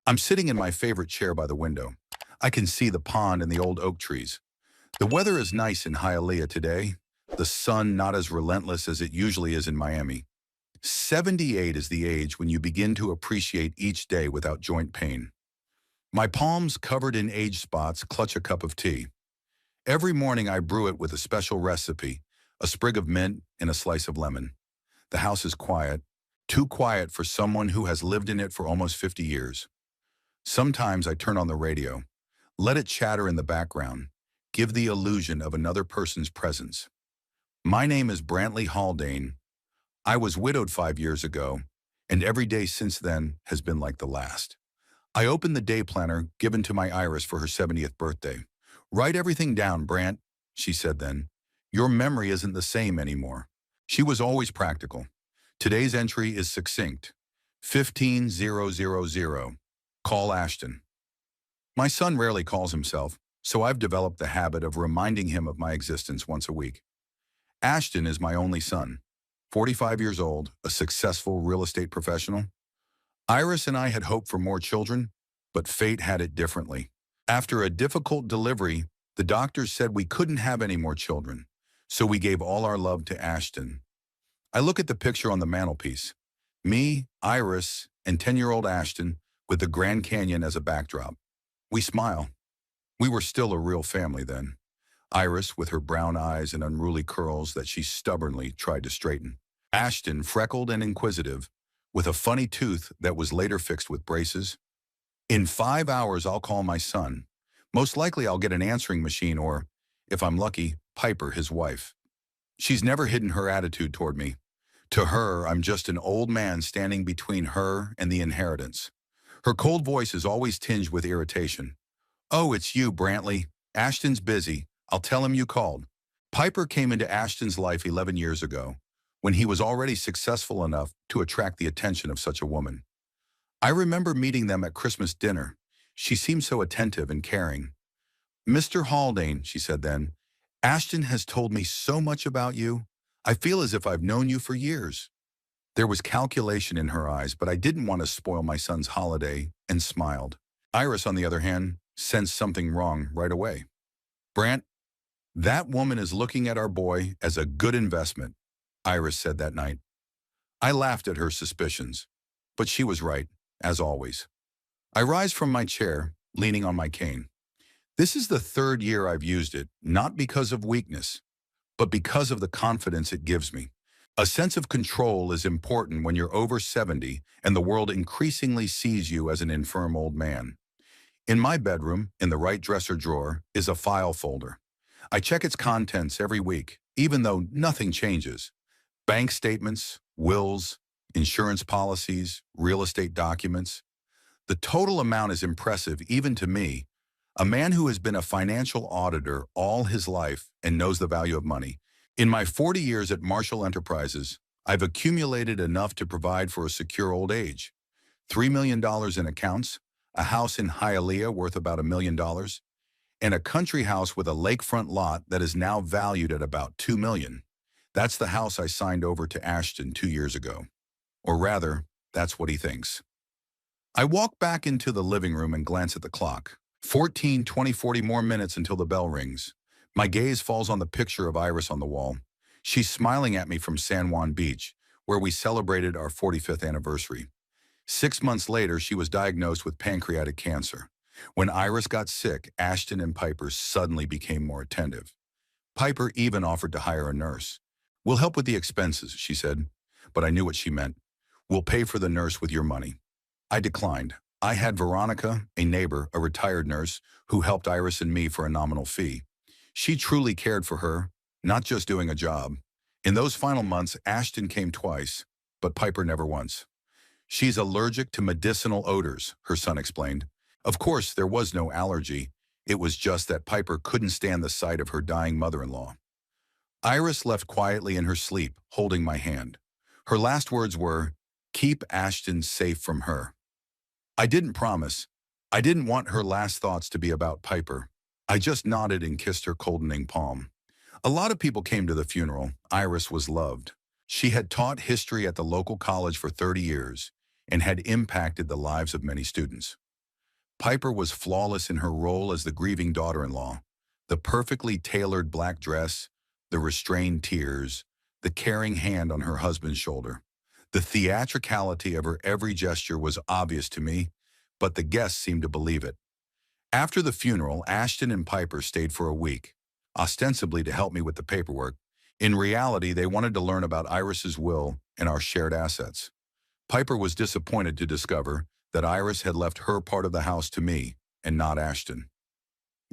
I'm sitting in my favorite chair by the window. I can see the pond and the old oak trees. The weather is nice in Hialeah today. The sun not as relentless as it usually is in Miami. 78 is the age when you begin to appreciate each day without joint pain. My palms covered in age spots clutch a cup of tea. Every morning I brew it with a special recipe, a sprig of mint and a slice of lemon. The house is quiet, too quiet for someone who has lived in it for almost 50 years. Sometimes I turn on the radio, let it chatter in the background, give the illusion of another person's presence. My name is Brantley Haldane. I was widowed 5 years ago, and every day since then has been like the last. I opened the day planner given to my Iris for her 70th birthday. Write everything down, Brant, she said then. Your memory isn't the same anymore. She was always practical. Today's entry is succinct. 15000. Call Ashton. My son rarely calls himself, so I've developed the habit of reminding him of my existence once a week. Ashton is my only son, 45 years old, a successful real estate professional. Iris and I had hoped for more children, but fate had it differently. After a difficult delivery, the doctors said we couldn't have any more children, so we gave all our love to Ashton. I look at the picture on the mantelpiece. Me, Iris, and 10-year-old Ashton with the Grand Canyon as a backdrop. We smile. We were still a real family then. Iris with her brown eyes and unruly curls that she stubbornly tried to straighten. Ashton, freckled and inquisitive, with a funny tooth that was later fixed with braces. In 5 hours, I'll call my son. Most likely I'll get an answering machine or, if I'm lucky, Piper, his wife. She's never hidden her attitude toward me. To her, I'm just an old man standing between her and the inheritance. Her cold voice is always tinged with irritation. Oh, it's you, Brantley. Ashton's busy. I'll tell him you called. Piper came into Ashton's life 11 years ago, when he was already successful enough to attract the attention of such a woman. I remember meeting them at Christmas dinner. She seemed so attentive and caring. Mr. Haldane, she said then, Ashton has told me so much about you. I feel as if I've known you for years. There was calculation in her eyes, but I didn't want to spoil my son's holiday and smiled. Iris, on the other hand, sensed something wrong right away. Brant, that woman is looking at our boy as a good investment, Iris said that night. I laughed at her suspicions, but she was right, as always. I rise from my chair, leaning on my cane. This is the 3rd year I've used it, not because of weakness, but because of the confidence it gives me. A sense of control is important when you're over 70 and the world increasingly sees you as an infirm old man. In my bedroom, in the right dresser drawer, is a file folder. I check its contents every week, even though nothing changes. Bank statements, wills, insurance policies, real estate documents. The total amount is impressive even to me, a man who has been a financial auditor all his life and knows the value of money. In my 40 years at Marshall Enterprises, I've accumulated enough to provide for a secure old age. $3 million in accounts, a house in Hialeah worth about $1 million, and a country house with a lakefront lot that is now valued at about $2 million. That's the house I signed over to Ashton 2 years ago. Or rather, that's what he thinks. I walk back into the living room and glance at the clock. 14, 20, 40 more minutes until the bell rings. My gaze falls on the picture of Iris on the wall. She's smiling at me from San Juan Beach, where we celebrated our 45th anniversary. 6 months later, she was diagnosed with pancreatic cancer. When Iris got sick, Ashton and Piper suddenly became more attentive. Piper even offered to hire a nurse. We'll help with the expenses, she said, but I knew what she meant. We'll pay for the nurse with your money. I declined. I had Veronica, a neighbor, a retired nurse, who helped Iris and me for a nominal fee. She truly cared for her, not just doing a job. In those final months, Ashton came twice, but Piper never once. She's allergic to medicinal odors, her son explained. Of course, there was no allergy. It was just that Piper couldn't stand the sight of her dying mother-in-law. Iris left quietly in her sleep, holding my hand. Her last words were, "Keep Ashton safe from her." I didn't promise. I didn't want her last thoughts to be about Piper. I just nodded and kissed her coldening palm. A lot of people came to the funeral. Iris was loved. She had taught history at the local college for 30 years and had impacted the lives of many students. Piper was flawless in her role as the grieving daughter-in-law. The perfectly tailored black dress, the restrained tears, the caring hand on her husband's shoulder. The theatricality of her every gesture was obvious to me, but the guests seemed to believe it. After the funeral, Ashton and Piper stayed for a week, ostensibly to help me with the paperwork. In reality, they wanted to learn about Iris's will and our shared assets. Piper was disappointed to discover that Iris had left her part of the house to me and not Ashton.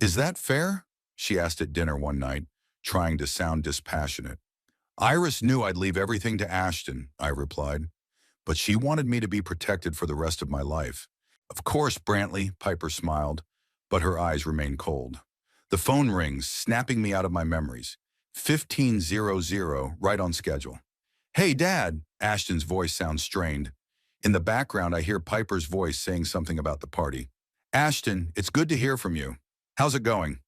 "Is that fair?" she asked at dinner one night, trying to sound dispassionate. "Iris knew I'd leave everything to Ashton," I replied, "but she wanted me to be protected for the rest of my life." "Of course, Brantley," Piper smiled, but her eyes remained cold. The phone rings, snapping me out of my memories. 1500, right on schedule. "Hey, Dad," Ashton's voice sounds strained. In the background, I hear Piper's voice saying something about the party. "Ashton, it's good to hear from you. How's it going?"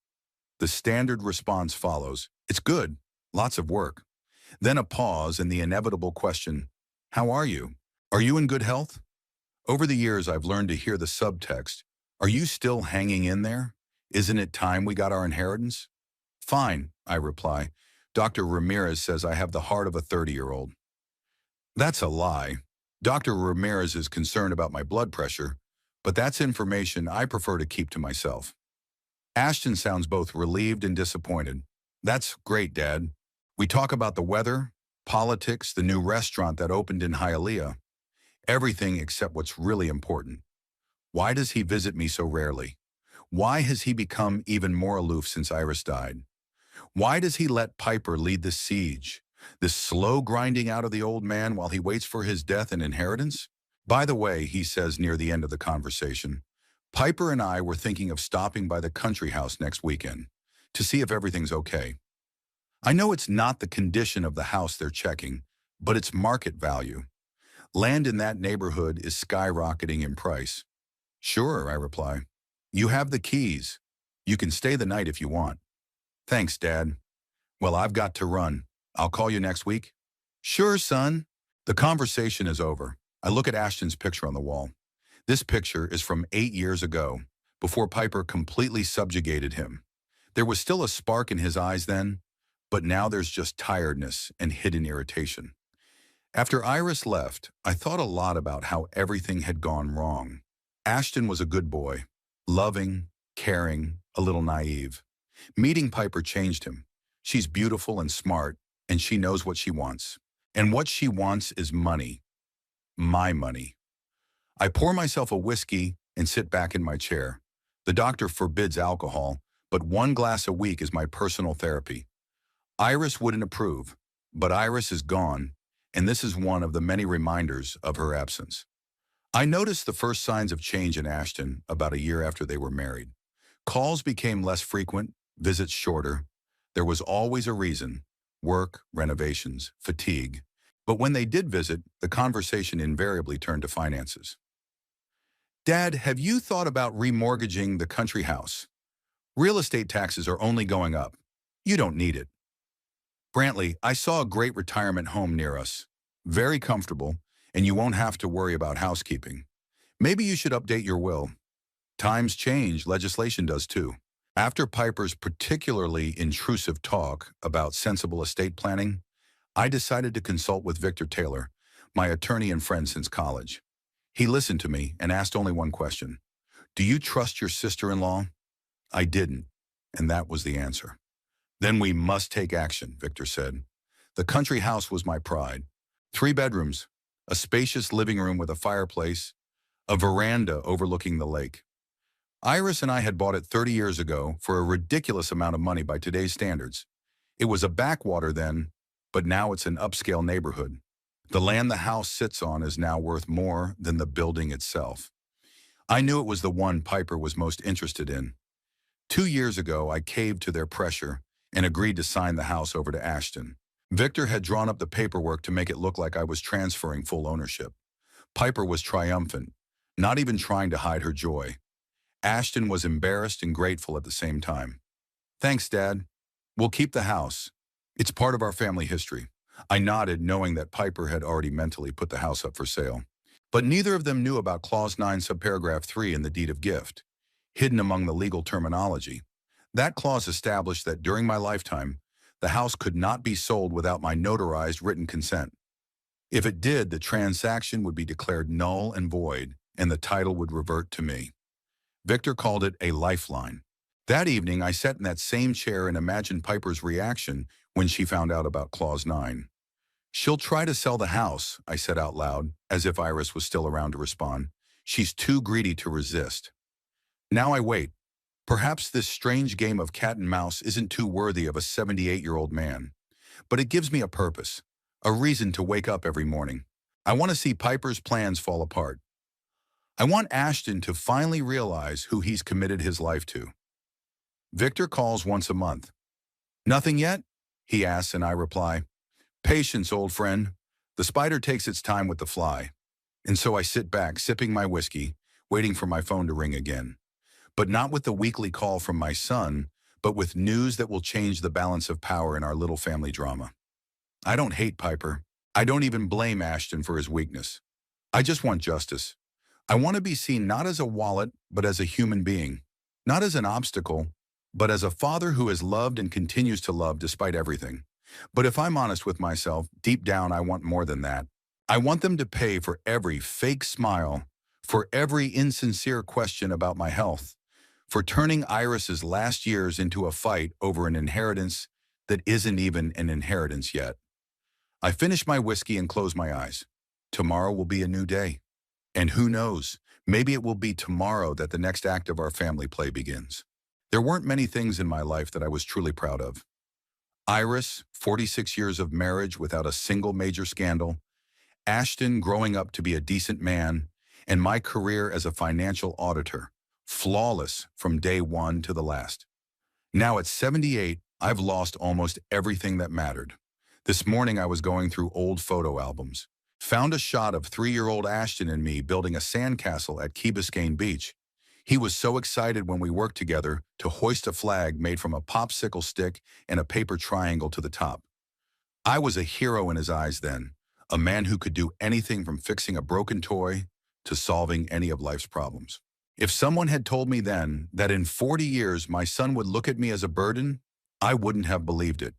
The standard response follows. "It's good. Lots of work." Then a pause and the inevitable question, "How are you? Are you in good health?" Over the years, I've learned to hear the subtext. "Are you still hanging in there? Isn't it time we got our inheritance?" "Fine," I reply. "Dr. Ramirez says I have the heart of a 30-year-old. That's a lie. Dr. Ramirez is concerned about my blood pressure, but that's information I prefer to keep to myself." Ashton sounds both relieved and disappointed. "That's great, Dad. We talk about the weather, politics, the new restaurant that opened in Hialeah. Everything except what's really important. Why does he visit me so rarely? Why has he become even more aloof since Iris died? Why does he let Piper lead this siege, this slow grinding out of the old man while he waits for his death and inheritance? By the way," he says near the end of the conversation, "Piper and I were thinking of stopping by the country house next weekend to see if everything's okay. I know it's not the condition of the house they're checking, but it's market value. Land in that neighborhood is skyrocketing in price." "Sure," I reply. "You have the keys. You can stay the night if you want." "Thanks, Dad. Well, I've got to run. I'll call you next week." "Sure, son." The conversation is over. I look at Ashton's picture on the wall. This picture is from 8 years ago, before Piper completely subjugated him. There was still a spark in his eyes then, but now there's just tiredness and hidden irritation. After Iris left, I thought a lot about how everything had gone wrong. Ashton was a good boy, loving, caring, a little naive. Meeting Piper changed him. She's beautiful and smart, and she knows what she wants. And what she wants is money. My money. I pour myself a whiskey and sit back in my chair. The doctor forbids alcohol, but 1 glass a week is my personal therapy. Iris wouldn't approve, but Iris is gone, and this is one of the many reminders of her absence. I noticed the first signs of change in Ashton about a year after they were married. Calls became less frequent, visits shorter. There was always a reason: work, renovations, fatigue. But when they did visit, the conversation invariably turned to finances. "Dad, have you thought about remortgaging the country house? Real estate taxes are only going up. You don't need it." "Brantley, I saw a great retirement home near us. Very comfortable, and you won't have to worry about housekeeping. Maybe you should update your will." Times change, legislation does too. After Piper's particularly intrusive talk about sensible estate planning, I decided to consult with Victor Taylor, my attorney and friend since college. He listened to me and asked only one question: "Do you trust your sister-in-law?" I didn't, and that was the answer. "Then we must take action," Victor said. The country house was my pride. 3 bedrooms, a spacious living room with a fireplace, a veranda overlooking the lake. Iris and I had bought it 30 years ago for a ridiculous amount of money by today's standards. It was a backwater then, but now it's an upscale neighborhood. The land the house sits on is now worth more than the building itself. I knew it was the one Piper was most interested in. 2 years ago, I caved to their pressure and agreed to sign the house over to Ashton. Victor had drawn up the paperwork to make it look like I was transferring full ownership. Piper was triumphant, not even trying to hide her joy. Ashton was embarrassed and grateful at the same time. "Thanks, Dad. We'll keep the house. It's part of our family history." I nodded, knowing that Piper had already mentally put the house up for sale. But neither of them knew about Clause 9, subparagraph 3 in the deed of gift, hidden among the legal terminology. That clause established that during my lifetime, the house could not be sold without my notarized written consent. If it did, the transaction would be declared null and void, and the title would revert to me. Victor called it a lifeline. That evening, I sat in that same chair and imagined Piper's reaction when she found out about Clause 9. "She'll try to sell the house," I said out loud, as if Iris was still around to respond. "She's too greedy to resist." Now I wait. Perhaps this strange game of cat and mouse isn't too worthy of a 78-year-old man. But it gives me a purpose, a reason to wake up every morning. I want to see Piper's plans fall apart. I want Ashton to finally realize who he's committed his life to. Victor calls once a month. "Nothing yet?" he asks, and I reply, "Patience, old friend. The spider takes its time with the fly." And so I sit back, sipping my whiskey, waiting for my phone to ring again. But not with the weekly call from my son, but with news that will change the balance of power in our little family drama. I don't hate Piper. I don't even blame Ashton for his weakness. I just want justice. I want to be seen not as a wallet, but as a human being. Not as an obstacle, but as a father who has loved and continues to love despite everything. But if I'm honest with myself, deep down I want more than that. I want them to pay for every fake smile, for every insincere question about my health, for turning Iris's last years into a fight over an inheritance that isn't even an inheritance yet. I finish my whiskey and close my eyes. Tomorrow will be a new day. And who knows, maybe it will be tomorrow that the next act of our family play begins. There weren't many things in my life that I was truly proud of. Iris, 46 years of marriage without a single major scandal, Ashton growing up to be a decent man, and my career as a financial auditor, flawless from day one to the last. Now at 78, I've lost almost everything that mattered. This morning I was going through old photo albums, found a shot of 3-year-old Ashton and me building a sandcastle at Key Biscayne Beach. He was so excited when we worked together to hoist a flag made from a popsicle stick and a paper triangle to the top. I was a hero in his eyes then, a man who could do anything from fixing a broken toy to solving any of life's problems. If someone had told me then that in 40 years my son would look at me as a burden, I wouldn't have believed it.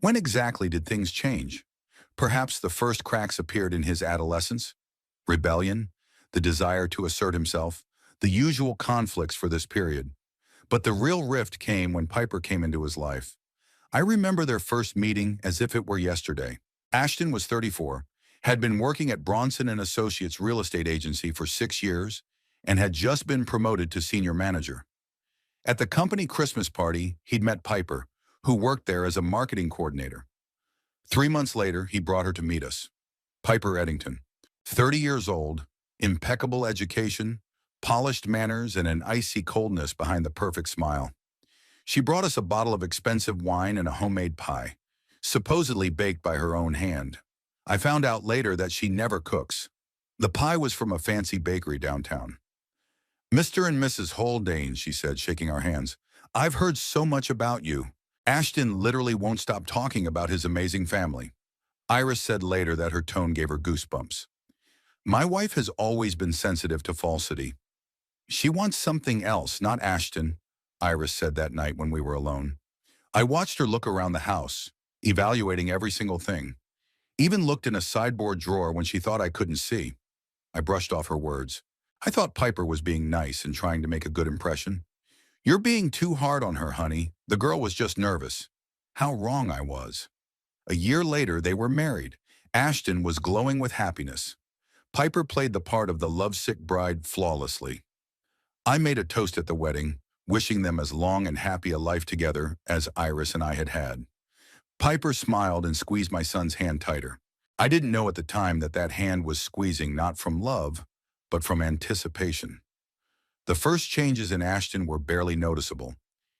When exactly did things change? Perhaps the first cracks appeared in his adolescence, rebellion, the desire to assert himself, the usual conflicts for this period. But the real rift came when Piper came into his life. I remember their first meeting as if it were yesterday. Ashton was 34, had been working at Bronson & Associates real estate agency for 6 years, and had just been promoted to senior manager. At the company Christmas party, he'd met Piper, who worked there as a marketing coordinator. 3 months later, he brought her to meet us. Piper Eddington, 30 years old, impeccable education, polished manners, and an icy coldness behind the perfect smile. She brought us a bottle of expensive wine and a homemade pie, supposedly baked by her own hand. I found out later that she never cooks. The pie was from a fancy bakery downtown. "Mr. and Mrs. Haldane," she said, shaking our hands. "I've heard so much about you. Ashton literally won't stop talking about his amazing family." Iris said later that her tone gave her goosebumps. "My wife has always been sensitive to falsity. She wants something else, not Ashton," Iris said that night when we were alone. I watched her look around the house, evaluating every single thing. Even looked in a sideboard drawer when she thought I couldn't see. I brushed off her words. I thought Piper was being nice and trying to make a good impression. "You're being too hard on her, honey. The girl was just nervous." How wrong I was. A year later, they were married. Ashton was glowing with happiness. Piper played the part of the lovesick bride flawlessly. I made a toast at the wedding, wishing them as long and happy a life together as Iris and I had had. Piper smiled and squeezed my son's hand tighter. I didn't know at the time that that hand was squeezing not from love, but from anticipation. The first changes in Ashton were barely noticeable.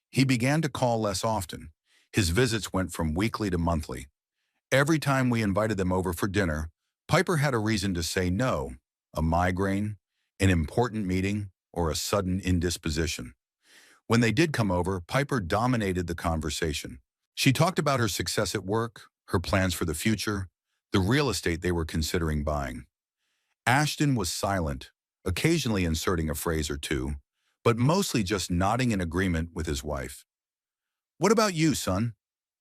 He began to call less often. His visits went from weekly to monthly. Every time we invited them over for dinner, Piper had a reason to say no: a migraine, an important meeting, or a sudden indisposition. When they did come over, Piper dominated the conversation. She talked about her success at work, her plans for the future, the real estate they were considering buying. Ashton was silent, occasionally inserting a phrase or two, but mostly just nodding in agreement with his wife. "What about you, son?"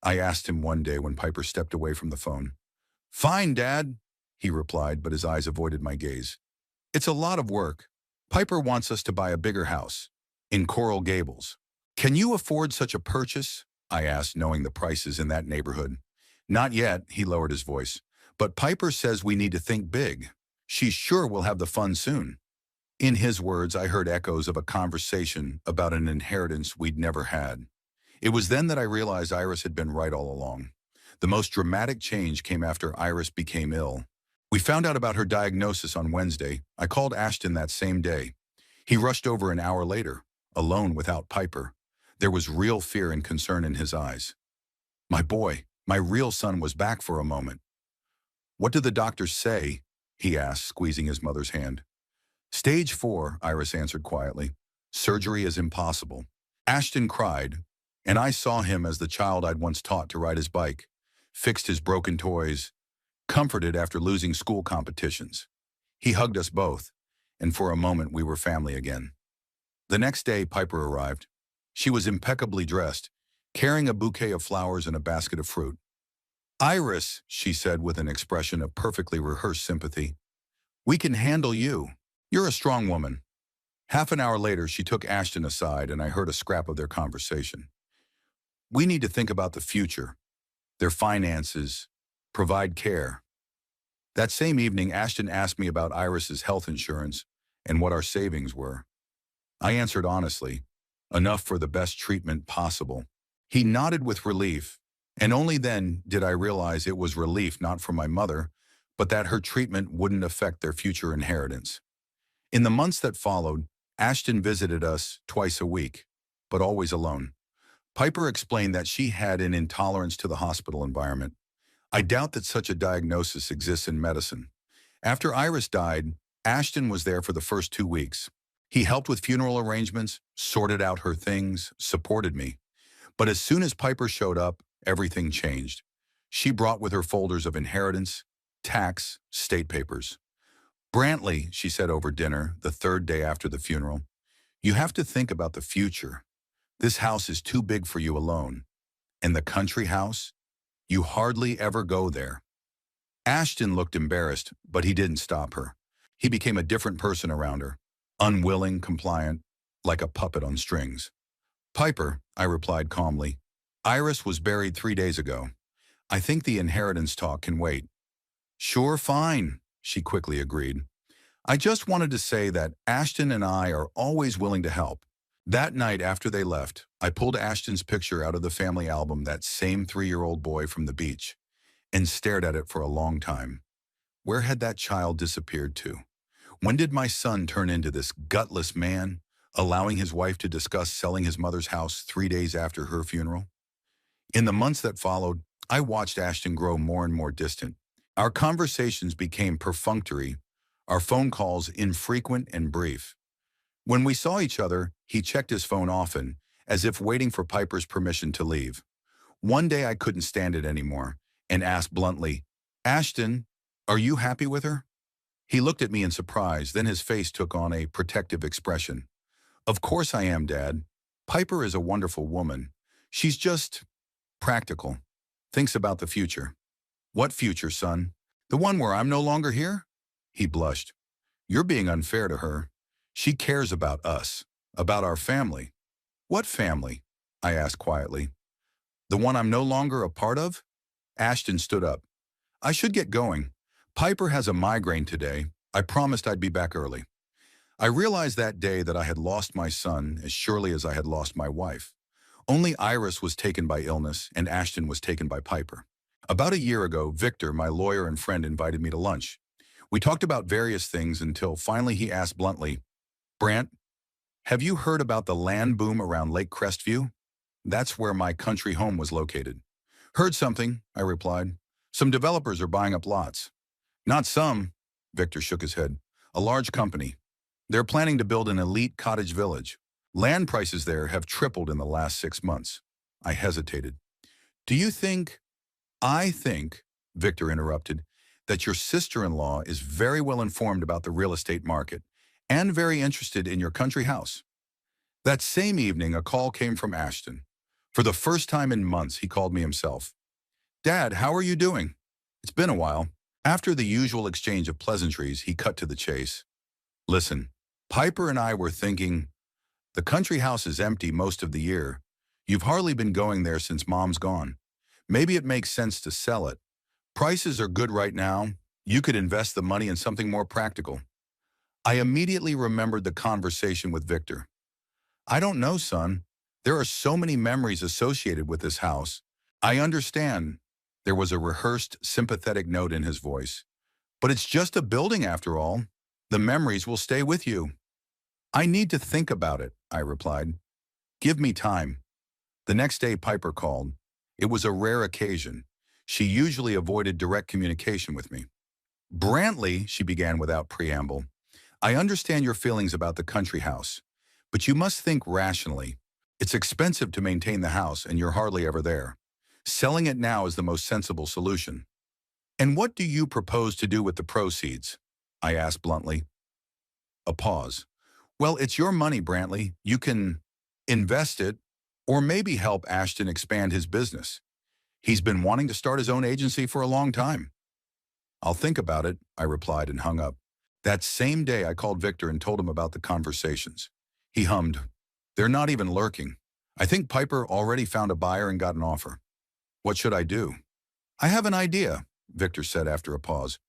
I asked him one day when Piper stepped away from the phone. "Fine, Dad," he replied, but his eyes avoided my gaze. "It's a lot of work. Piper wants us to buy a bigger house in Coral Gables. Can you afford such a purchase?" I asked, knowing the prices in that neighborhood. "Not yet," he lowered his voice, "but Piper says we need to think big. She's sure we'll have the funds soon." In his words, I heard echoes of a conversation about an inheritance we'd never had. It was then that I realized Iris had been right all along. The most dramatic change came after Iris became ill. We found out about her diagnosis on Wednesday. I called Ashton that same day. He rushed over an hour later, alone without Piper. There was real fear and concern in his eyes. My boy, my real son, was back for a moment. "What do the doctors say?" he asked, squeezing his mother's hand. "Stage 4, Iris answered quietly. "Surgery is impossible." Ashton cried, and I saw him as the child I'd once taught to ride his bike, fixed his broken toys, comforted after losing school competitions. He hugged us both, and for a moment we were family again. The next day, Piper arrived. She was impeccably dressed, carrying a bouquet of flowers and a basket of fruit. "Iris," she said with an expression of perfectly rehearsed sympathy, "we can handle you. You're a strong woman." Half an hour later, she took Ashton aside, and I heard a scrap of their conversation. "We need to think about the future, their finances, provide care." That same evening, Ashton asked me about Iris's health insurance and what our savings were. I answered honestly, enough for the best treatment possible. He nodded with relief, and only then did I realize it was relief not for my mother, but that her treatment wouldn't affect their future inheritance. In the months that followed, Ashton visited us twice a week, but always alone. Piper explained that she had an intolerance to the hospital environment. I doubt that such a diagnosis exists in medicine. After Iris died, Ashton was there for the first 2 weeks. He helped with funeral arrangements, sorted out her things, supported me. But as soon as Piper showed up, everything changed. She brought with her folders of inheritance, tax, state papers. "Brantley," she said over dinner, the third day after the funeral, "you have to think about the future. This house is too big for you alone. And the country house? You hardly ever go there." Ashton looked embarrassed, but he didn't stop her. He became a different person around her, unwilling, compliant, like a puppet on strings. "Piper," I replied calmly, "Iris was buried 3 days ago. I think the inheritance talk can wait." "Sure, fine," she quickly agreed. "I just wanted to say that Ashton and I are always willing to help." That night after they left, I pulled Ashton's picture out of the family album, that same 3-year-old boy from the beach, and stared at it for a long time. Where had that child disappeared to? When did my son turn into this gutless man, allowing his wife to discuss selling his mother's house 3 days after her funeral? In the months that followed, I watched Ashton grow more and more distant. Our conversations became perfunctory, our phone calls infrequent and brief. When we saw each other, he checked his phone often, as if waiting for Piper's permission to leave. One day I couldn't stand it anymore and asked bluntly, "Ashton, are you happy with her?" He looked at me in surprise, then his face took on a protective expression. "Of course I am, Dad. Piper is a wonderful woman. She's just practical. Thinks about the future." "What future, son? The one where I'm no longer here?" He blushed. "You're being unfair to her. She cares about us, about our family." "What family?" I asked quietly. "The one I'm no longer a part of?" Ashton stood up. "I should get going. Piper has a migraine today. I promised I'd be back early." I realized that day that I had lost my son as surely as I had lost my wife. Only Iris was taken by illness, and Ashton was taken by Piper. About a year ago, Victor, my lawyer and friend, invited me to lunch. We talked about various things until finally he asked bluntly, "Brant, have you heard about the land boom around Lake Crestview?" That's where my country home was located. "Heard something," I replied. "Some developers are buying up lots." "Not some," Victor shook his head. "A large company. They're planning to build an elite cottage village. Land prices there have tripled in the last 6 months." I hesitated. "Do you think—" "I think," Victor interrupted, that your sister-in-law is very well informed about the real estate market and very interested in your country house. That same evening, a call came from Ashton. For the first time in months, he called me himself. "Dad, how are you doing?" "It's been a while." After the usual exchange of pleasantries, he cut to the chase. "Listen, Piper and I were thinking, the country house is empty most of the year. You've hardly been going there since Mom's gone. Maybe it makes sense to sell it. Prices are good right now. You could invest the money in something more practical." I immediately remembered the conversation with Victor. "I don't know, son. There are so many memories associated with this house." "I understand." There was a rehearsed, sympathetic note in his voice. "But it's just a building after all. The memories will stay with you." "I need to think about it," I replied. "Give me time." The next day, Piper called. It was a rare occasion. She usually avoided direct communication with me. "Brantley," she began without preamble, "I understand your feelings about the country house, but you must think rationally. It's expensive to maintain the house, and you're hardly ever there. Selling it now is the most sensible solution." "And what do you propose to do with the proceeds?" I asked bluntly. A pause. "Well, it's your money, Brantley. You can invest it, or maybe help Ashton expand his business. He's been wanting to start his own agency for a long time." "I'll think about it," I replied and hung up. That same day, I called Victor and told him about the conversations. He hummed, "They're not even lurking. I think Piper already found a buyer and got an offer." "What should I do?" "I have an idea," Victor said after a pause.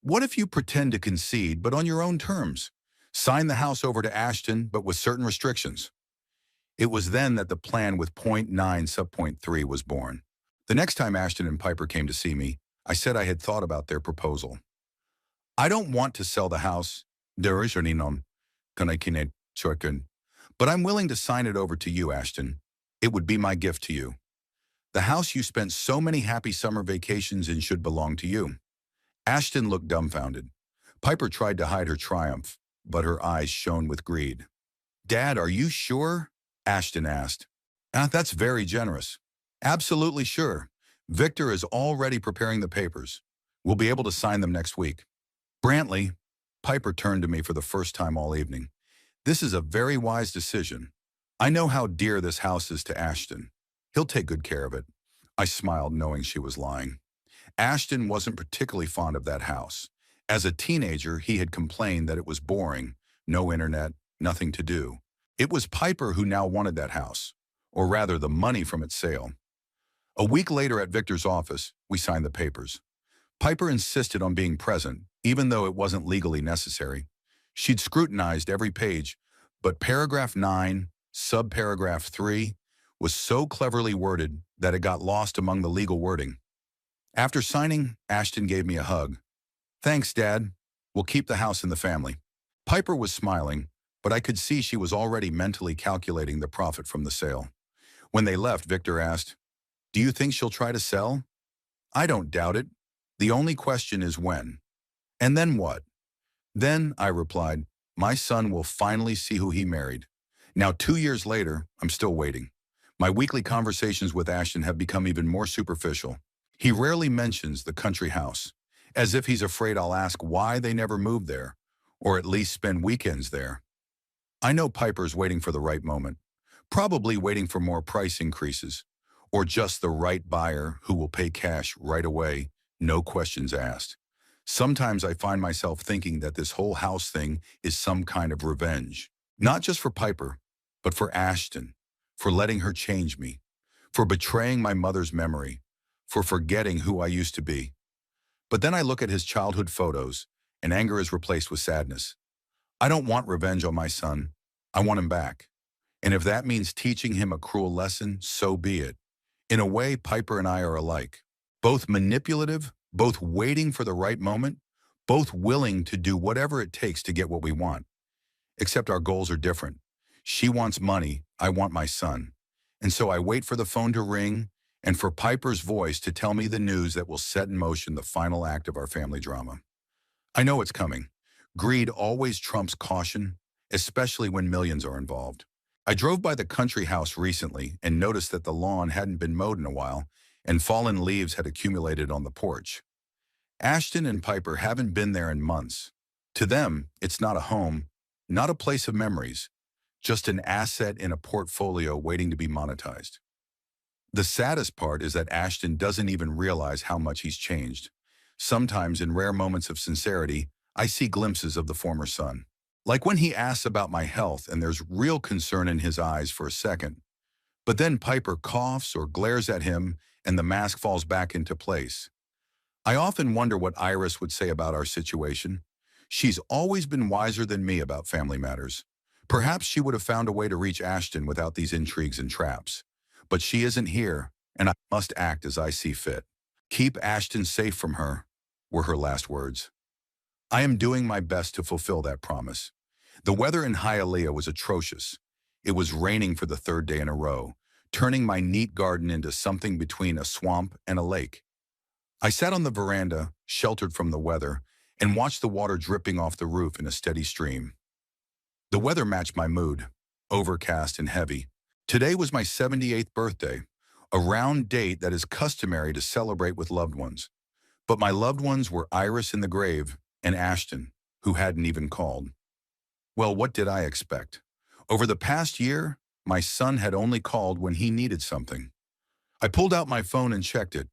"What if you pretend to concede, but on your own terms? Sign the house over to Ashton, but with certain restrictions." It was then that the plan with point 9 sub point 3 was born. The next time Ashton and Piper came to see me, I said I had thought about their proposal. "I don't want to sell the house, but I'm willing to sign it over to you, Ashton. It would be my gift to you. The house you spent so many happy summer vacations in should belong to you." Ashton looked dumbfounded. Piper tried to hide her triumph, but her eyes shone with greed. "Dad, are you sure?" Ashton asked. That's very generous." "Absolutely sure. Victor is already preparing the papers. We'll be able to sign them next week." "Brantley," Piper turned to me for the first time all evening, "this is a very wise decision. I know how dear this house is to Ashton. He'll take good care of it." I smiled, knowing she was lying. Ashton wasn't particularly fond of that house. As a teenager, he had complained that it was boring, no internet, nothing to do. It was Piper who now wanted that house, or rather the money from its sale. A week later at Victor's office, we signed the papers. Piper insisted on being present, even though it wasn't legally necessary. She'd scrutinized every page, but paragraph 9, subparagraph 3, was so cleverly worded that it got lost among the legal wording. After signing, Ashton gave me a hug. "Thanks, Dad. We'll keep the house in the family." Piper was smiling, but I could see she was already mentally calculating the profit from the sale. When they left, Victor asked, "Do you think she'll try to sell?" "I don't doubt it. The only question is when." "And then what?" "Then," I replied, "my son will finally see who he married." Now, 2 years later, I'm still waiting. My weekly conversations with Ashton have become even more superficial. He rarely mentions the country house, as if he's afraid I'll ask why they never moved there, or at least spend weekends there. I know Piper's waiting for the right moment, probably waiting for more price increases, or just the right buyer who will pay cash right away, no questions asked. Sometimes I find myself thinking that this whole house thing is some kind of revenge, not just for Piper, but for Ashton, for letting her change me, for betraying my mother's memory, for forgetting who I used to be. But then I look at his childhood photos, and anger is replaced with sadness. I don't want revenge on my son. I want him back. And if that means teaching him a cruel lesson, so be it. In a way, Piper and I are alike. Both manipulative, both waiting for the right moment, both willing to do whatever it takes to get what we want. Except our goals are different. She wants money, I want my son. And so I wait for the phone to ring and for Piper's voice to tell me the news that will set in motion the final act of our family drama. I know it's coming. Greed always trumps caution, especially when millions are involved. I drove by the country house recently and noticed that the lawn hadn't been mowed in a while and fallen leaves had accumulated on the porch. Ashton and Piper haven't been there in months. To them, it's not a home, not a place of memories, just an asset in a portfolio waiting to be monetized. The saddest part is that Ashton doesn't even realize how much he's changed. Sometimes, in rare moments of sincerity, I see glimpses of the former son. Like when he asks about my health and there's real concern in his eyes for a second. But then Piper coughs or glares at him and the mask falls back into place. I often wonder what Iris would say about our situation. She's always been wiser than me about family matters. Perhaps she would have found a way to reach Ashton without these intrigues and traps. But she isn't here, and I must act as I see fit. Keep Ashton safe from her, were her last words. I am doing my best to fulfill that promise. The weather in Hialeah was atrocious. It was raining for the third day in a row, turning my neat garden into something between a swamp and a lake. I sat on the veranda, sheltered from the weather, and watched the water dripping off the roof in a steady stream. The weather matched my mood, overcast and heavy. Today was my 78th birthday, a round date that is customary to celebrate with loved ones. But my loved ones were Iris in the grave and Ashton, who hadn't even called. Well, what did I expect? Over the past year, my son had only called when he needed something. I pulled out my phone and checked it.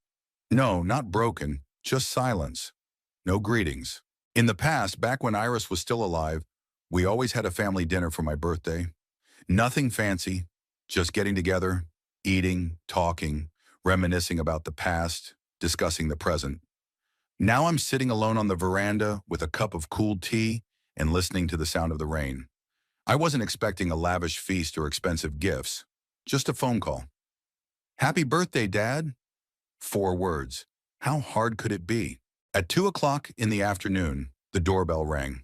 No, not broken, just silence. No greetings. In the past, back when Iris was still alive, we always had a family dinner for my birthday. Nothing fancy, just getting together, eating, talking, reminiscing about the past, discussing the present. Now I'm sitting alone on the veranda with a cup of cool tea and listening to the sound of the rain. I wasn't expecting a lavish feast or expensive gifts, just a phone call. "Happy birthday, Dad." 4 words. How hard could it be? At 2 o'clock in the afternoon, the doorbell rang.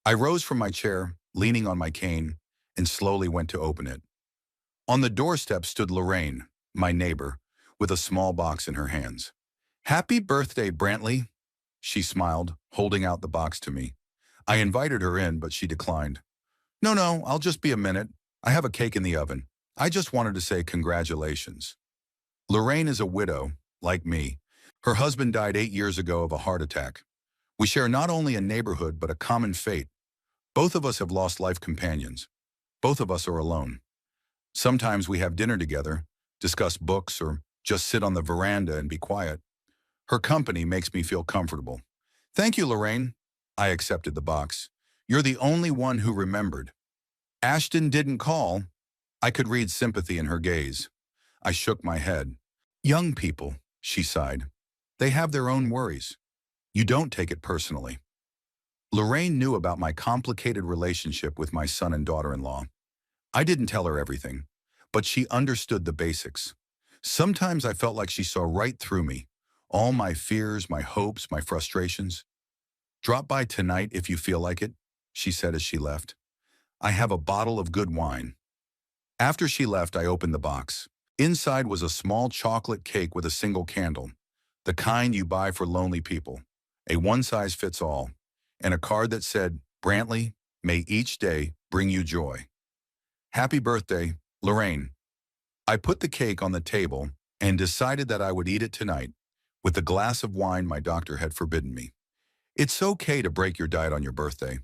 I rose from my chair, leaning on my cane, and slowly went to open it. On the doorstep stood Lorraine, my neighbor, with a small box in her hands. "Happy birthday, Brantley," she smiled, holding out the box to me. I invited her in, but she declined. No, I'll just be a minute. I have a cake in the oven. I just wanted to say congratulations." Lorraine is a widow, like me. Her husband died 8 years ago of a heart attack. We share not only a neighborhood, but a common fate. Both of us have lost life companions. Both of us are alone. Sometimes we have dinner together, discuss books, or just sit on the veranda and be quiet. Her company makes me feel comfortable. "Thank you, Lorraine." I accepted the box. "You're the only one who remembered." Ashton didn't call. I could read sympathy in her gaze. I shook my head. "Young people," she sighed. "They have their own worries. You don't take it personally." Lorraine knew about my complicated relationship with my son and daughter-in-law. I didn't tell her everything, but she understood the basics. Sometimes I felt like she saw right through me, all my fears, my hopes, my frustrations. "Drop by tonight if you feel like it," she said as she left. "I have a bottle of good wine." After she left, I opened the box. Inside was a small chocolate cake with a single candle, the kind you buy for lonely people, a one-size-fits-all, and a card that said, "Brantley, may each day bring you joy. Happy birthday, Lorraine." I put the cake on the table and decided that I would eat it tonight with the glass of wine my doctor had forbidden me. It's okay to break your diet on your birthday.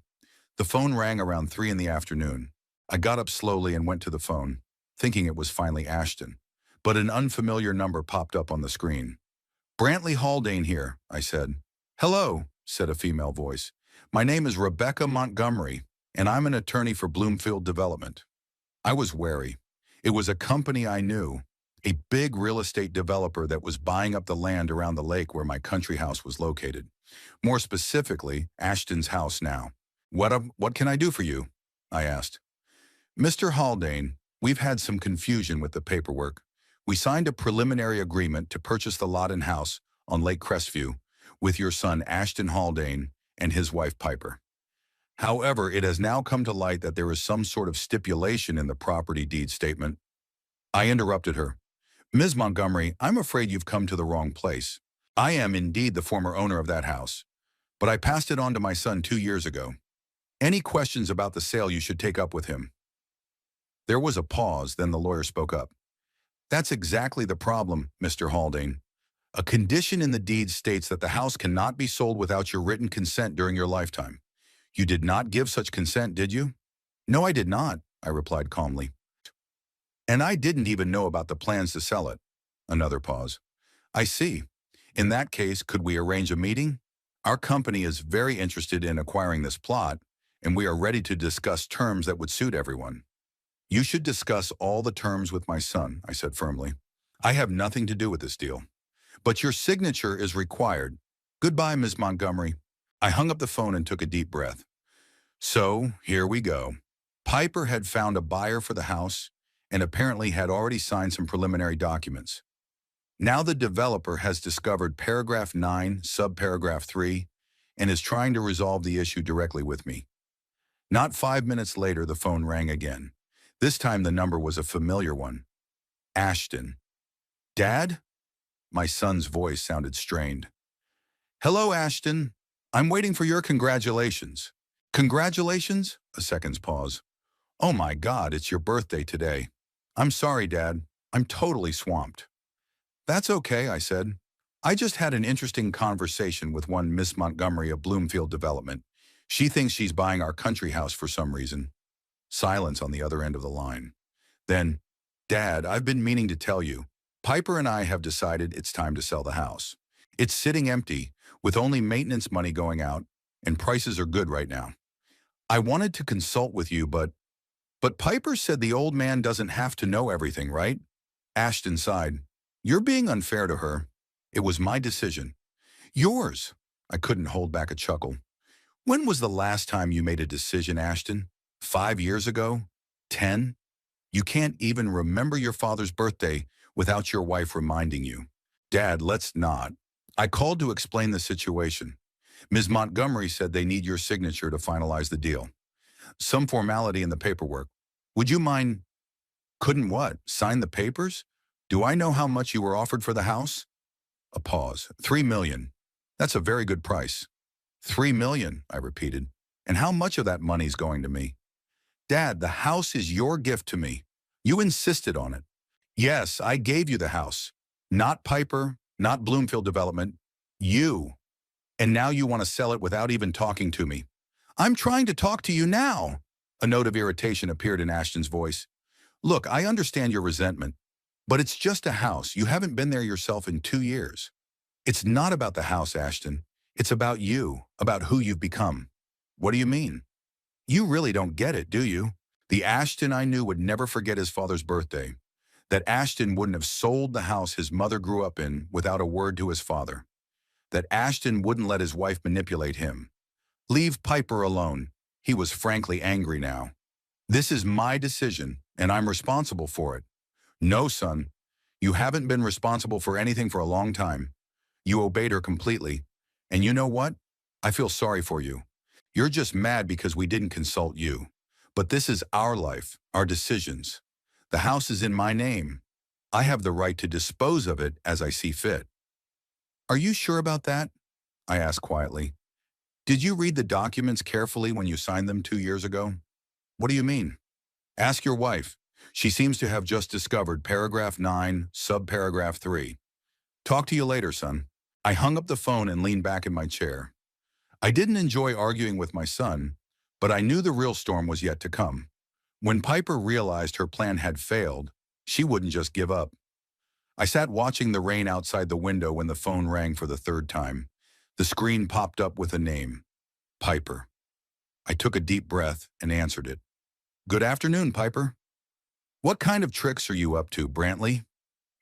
The phone rang around 3 in the afternoon. I got up slowly and went to the phone, thinking it was finally Ashton. But an unfamiliar number popped up on the screen. "Brantley Haldane here," I said. "Hello," said a female voice. "My name is Rebecca Montgomery, and I'm an attorney for Bloomfield Development." I was wary. It was a company I knew, a big real estate developer that was buying up the land around the lake where my country house was located. More specifically, Ashton's house now. What can I do for you?" I asked. "Mr. Haldane, we've had some confusion with the paperwork. We signed a preliminary agreement to purchase the lot and house on Lake Crestview with your son Ashton Haldane and his wife Piper. However, it has now come to light that there is some sort of stipulation in the property deed statement." I interrupted her. "Ms. Montgomery, I'm afraid you've come to the wrong place. I am indeed the former owner of that house, but I passed it on to my son 2 years ago. Any questions about the sale you should take up with him." There was a pause, then the lawyer spoke up. "That's exactly the problem, Mr. Haldane. A condition in the deed states that the house cannot be sold without your written consent during your lifetime. You did not give such consent, did you? No, I did not, I replied calmly. And I didn't even know about the plans to sell it. Another pause. I see. In that case, could we arrange a meeting? Our company is very interested in acquiring this plot, and we are ready to discuss terms that would suit everyone. You should discuss all the terms with my son, I said firmly. I have nothing to do with this deal. But your signature is required. Goodbye, Ms. Montgomery. I hung up the phone and took a deep breath. So, here we go. Piper had found a buyer for the house and apparently had already signed some preliminary documents. Now the developer has discovered paragraph 9, subparagraph 3, and is trying to resolve the issue directly with me. Not 5 minutes later, the phone rang again. This time the number was a familiar one. Ashton. Dad? My son's voice sounded strained. Hello, Ashton. I'm waiting for your congratulations. Congratulations? A second's pause. Oh my God, it's your birthday today. I'm sorry, Dad. I'm totally swamped. That's okay, I said. I just had an interesting conversation with one Miss Montgomery of Bloomfield Development. She thinks she's buying our country house for some reason. Silence on the other end of the line. Then, Dad, I've been meaning to tell you. Piper and I have decided it's time to sell the house. It's sitting empty, with only maintenance money going out, and prices are good right now. I wanted to consult with you, but Piper said the old man doesn't have to know everything, right? Ashton sighed. You're being unfair to her. It was my decision. Yours. I couldn't hold back a chuckle. When was the last time you made a decision, Ashton? 5 years ago? 10? You can't even remember your father's birthday without your wife reminding you. Dad, let's not. I called to explain the situation. Ms. Montgomery said they need your signature to finalize the deal. Some formality in the paperwork. Would you mind? Couldn't what? Sign the papers? Do I know how much you were offered for the house? A pause. $3 million. That's a very good price. $3 million, I repeated. And how much of that money's going to me? Dad, the house is your gift to me. You insisted on it. Yes, I gave you the house. Not Piper, not Bloomfield Development. You. And now you want to sell it without even talking to me. I'm trying to talk to you now. A note of irritation appeared in Ashton's voice. Look, I understand your resentment, but it's just a house. You haven't been there yourself in 2 years. It's not about the house, Ashton. It's about you, about who you've become. What do you mean? You really don't get it, do you? The Ashton I knew would never forget his father's birthday. That Ashton wouldn't have sold the house his mother grew up in without a word to his father. That Ashton wouldn't let his wife manipulate him. Leave Piper alone. He was frankly angry now. This is my decision, and I'm responsible for it. No, son, you haven't been responsible for anything for a long time. You obeyed her completely. And you know what? I feel sorry for you. You're just mad because we didn't consult you. But this is our life, our decisions. The house is in my name. I have the right to dispose of it as I see fit. Are you sure about that? I asked quietly. Did you read the documents carefully when you signed them 2 years ago? What do you mean? Ask your wife. She seems to have just discovered paragraph 9, subparagraph 3. Talk to you later, son. I hung up the phone and leaned back in my chair. I didn't enjoy arguing with my son, but I knew the real storm was yet to come. When Piper realized her plan had failed, she wouldn't just give up. I sat watching the rain outside the window when the phone rang for the 3rd time. The screen popped up with a name, Piper. I took a deep breath and answered it. Good afternoon, Piper. What kind of tricks are you up to, Brantley?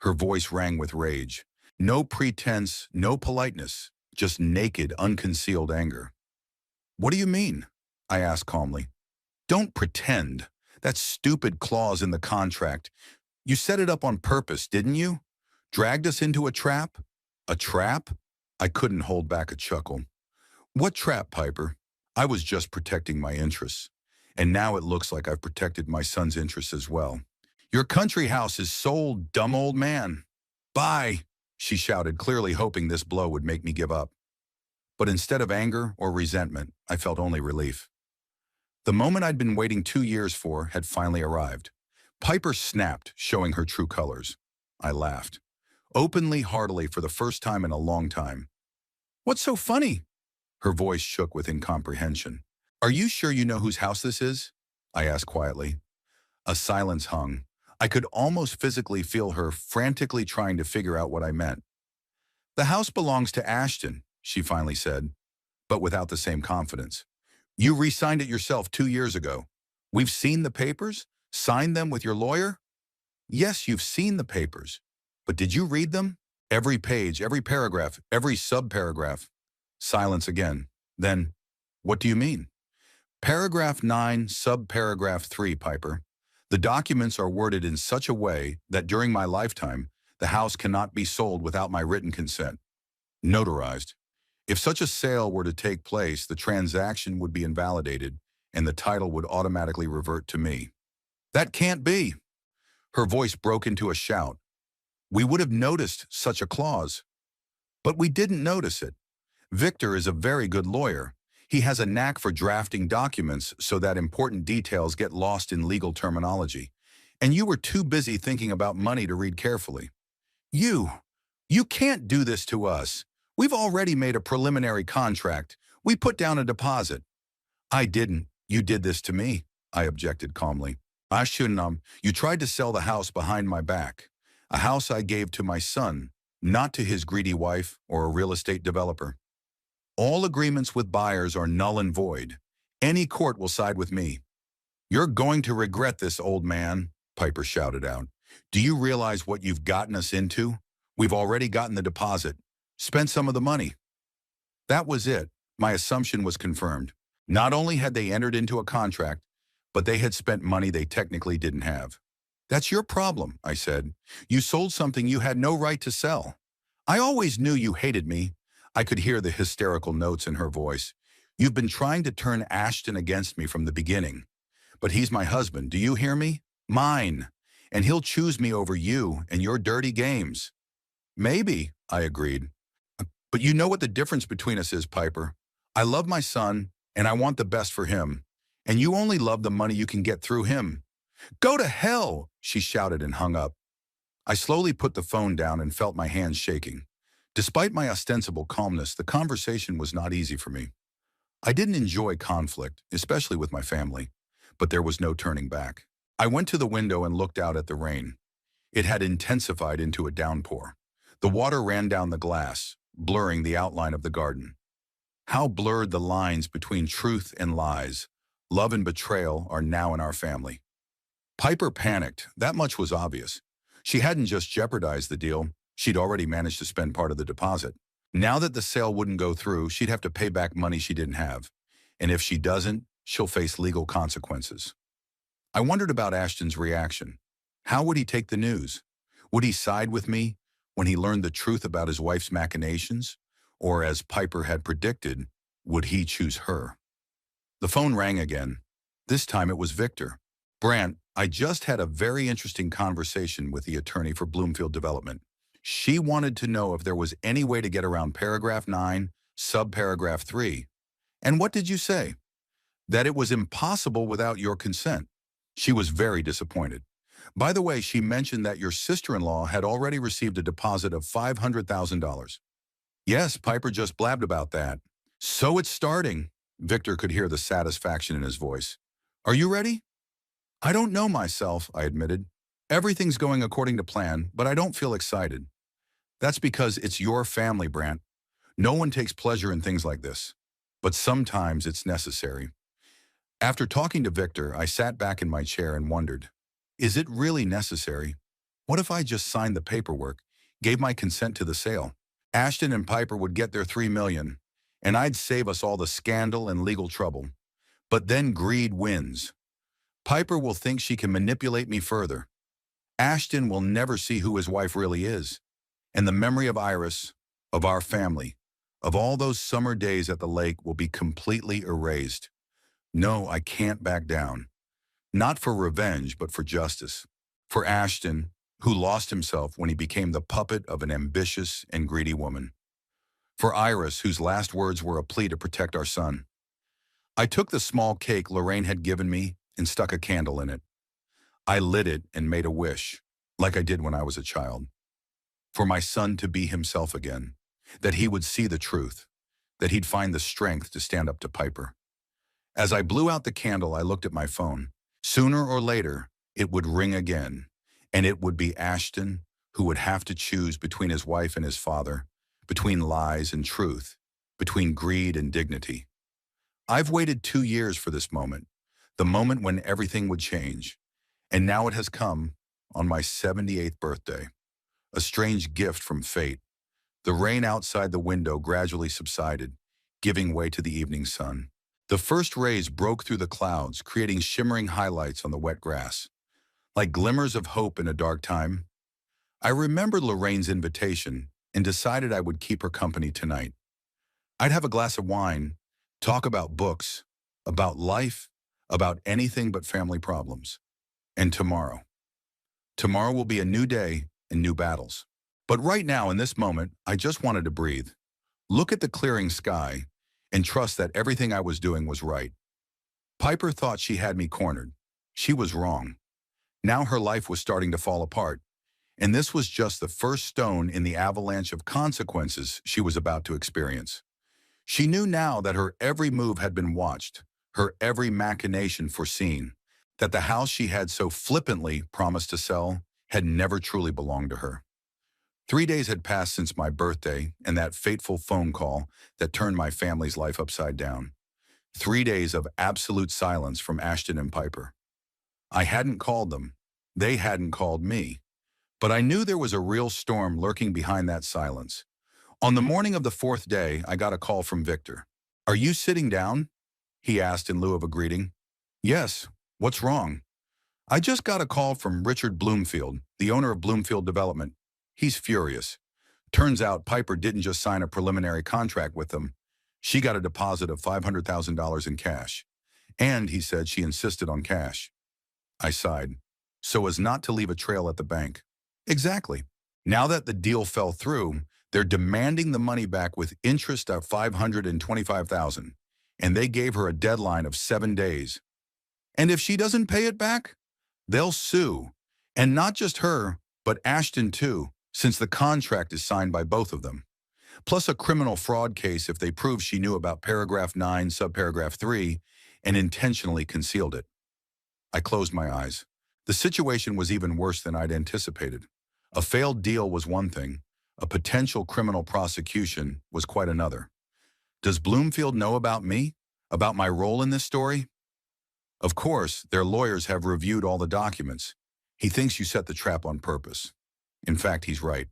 Her voice rang with rage. No pretense, no politeness, just naked, unconcealed anger. What do you mean? I asked calmly. Don't pretend. That stupid clause in the contract. You set it up on purpose, didn't you? Dragged us into a trap? A trap? I couldn't hold back a chuckle. What trap, Piper? I was just protecting my interests. And now it looks like I've protected my son's interests as well. Your country house is sold, dumb old man. Bye, she shouted, clearly hoping this blow would make me give up. But instead of anger or resentment, I felt only relief. The moment I'd been waiting 2 years for had finally arrived. Piper snapped, showing her true colors. I laughed. openly, heartily for the first time in a long time. What's so funny? Her voice shook with incomprehension. Are you sure you know whose house this is? I asked quietly. A silence hung. I could almost physically feel her frantically trying to figure out what I meant. The house belongs to Ashton, she finally said, but without the same confidence. You re-signed it yourself 2 years ago. We've seen the papers? Signed them with your lawyer? Yes, you've seen the papers. But did you read them? Every page, every paragraph, every subparagraph. Silence again. Then, what do you mean? Paragraph 9, subparagraph 3, Piper. The documents are worded in such a way that during my lifetime, the house cannot be sold without my written consent. Notarized. If such a sale were to take place, the transaction would be invalidated and the title would automatically revert to me. That can't be. Her voice broke into a shout. We would have noticed such a clause. But we didn't notice it. Victor is a very good lawyer. He has a knack for drafting documents so that important details get lost in legal terminology. And you were too busy thinking about money to read carefully. You can't do this to us. We've already made a preliminary contract. We put down a deposit. I didn't. You did this to me, I objected calmly. I shouldn't. You tried to sell the house behind my back. A house I gave to my son, not to his greedy wife or a real estate developer. All agreements with buyers are null and void. Any court will side with me. You're going to regret this, old man, Piper shouted out. Do you realize what you've gotten us into? We've already gotten the deposit. Spent some of the money. That was it. My assumption was confirmed. Not only had they entered into a contract, but they had spent money they technically didn't have. That's your problem, I said. You sold something you had no right to sell. I always knew you hated me. I could hear the hysterical notes in her voice. You've been trying to turn Ashton against me from the beginning. But he's my husband, do you hear me? Mine. And he'll choose me over you and your dirty games. Maybe, I agreed. But you know what the difference between us is, Piper. I love my son, and I want the best for him. And you only love the money you can get through him. Go to hell, she shouted and hung up. I slowly put the phone down and felt my hands shaking. Despite my ostensible calmness, the conversation was not easy for me. I didn't enjoy conflict, especially with my family, but there was no turning back. I went to the window and looked out at the rain. It had intensified into a downpour. The water ran down the glass, blurring the outline of the garden. How blurred the lines between truth and lies, love and betrayal are now in our family. Piper panicked, that much was obvious. She hadn't just jeopardized the deal, she'd already managed to spend part of the deposit. Now that the sale wouldn't go through, she'd have to pay back money she didn't have. And if she doesn't, she'll face legal consequences. I wondered about Ashton's reaction. How would he take the news? Would he side with me when he learned the truth about his wife's machinations? Or, as Piper had predicted, would he choose her? The phone rang again. This time it was Victor. Brant, I just had a very interesting conversation with the attorney for Bloomfield Development. She wanted to know if there was any way to get around paragraph 9, subparagraph 3. And what did you say? That it was impossible without your consent. She was very disappointed. By the way, she mentioned that your sister-in-law had already received a deposit of $500,000. Yes, Piper just blabbed about that. So it's starting. Victor could hear the satisfaction in his voice. Are you ready? I don't know myself, I admitted. Everything's going according to plan, but I don't feel excited. That's because it's your family, Brant. No one takes pleasure in things like this. But sometimes it's necessary. After talking to Victor, I sat back in my chair and wondered, is it really necessary? What if I just signed the paperwork, gave my consent to the sale? Ashton and Piper would get their $3 million, and I'd save us all the scandal and legal trouble. But then greed wins. Piper will think she can manipulate me further. Ashton will never see who his wife really is. And the memory of Iris, of our family, of all those summer days at the lake will be completely erased. No, I can't back down. Not for revenge, but for justice. For Ashton, who lost himself when he became the puppet of an ambitious and greedy woman. For Iris, whose last words were a plea to protect our son. I took the small cake Lorraine had given me and stuck a candle in it. I lit it and made a wish, like I did when I was a child. for my son to be himself again, that he would see the truth, that he'd find the strength to stand up to Piper. As I blew out the candle, I looked at my phone. Sooner or later, it would ring again, and it would be Ashton who would have to choose between his wife and his father, between lies and truth, between greed and dignity. I've waited 2 years for this moment, the moment when everything would change, and now it has come on my 78th birthday, a strange gift from fate. The rain outside the window gradually subsided, giving way to the evening sun. The first rays broke through the clouds, creating shimmering highlights on the wet grass. Like glimmers of hope in a dark time, I remembered Lorraine's invitation and decided I would keep her company tonight. I'd have a glass of wine, talk about books, about life, about anything but family problems. And tomorrow. Tomorrow will be a new day and new battles. But right now, in this moment, I just wanted to breathe, look at the clearing sky, and trust that everything I was doing was right. Piper thought she had me cornered. She was wrong. Now her life was starting to fall apart, and this was just the first stone in the avalanche of consequences she was about to experience. She knew now that her every move had been watched, her every machination foreseen, that the house she had so flippantly promised to sell had never truly belonged to her. 3 days had passed since my birthday and that fateful phone call that turned my family's life upside down. 3 days of absolute silence from Ashton and Piper. I hadn't called them. They hadn't called me. But I knew there was a real storm lurking behind that silence. On the morning of the 4th day, I got a call from Victor. "Are you sitting down?" he asked in lieu of a greeting. "Yes. What's wrong?" "I just got a call from Richard Bloomfield, the owner of Bloomfield Development. He's furious. Turns out Piper didn't just sign a preliminary contract with them. She got a deposit of $500,000 in cash. And, he said, she insisted on cash." I sighed. "So as not to leave a trail at the bank." "Exactly. Now that the deal fell through, they're demanding the money back with interest of $525,000, and they gave her a deadline of 7 days. And if she doesn't pay it back, they'll sue. And not just her, but Ashton too, since the contract is signed by both of them. Plus a criminal fraud case if they prove she knew about paragraph 9, subparagraph 3, and intentionally concealed it." I closed my eyes. The situation was even worse than I'd anticipated. A failed deal was one thing. A potential criminal prosecution was quite another. Does Bloomfield know about me? About my role in this story? Of course, their lawyers have reviewed all the documents. He thinks you set the trap on purpose. In fact, he's right.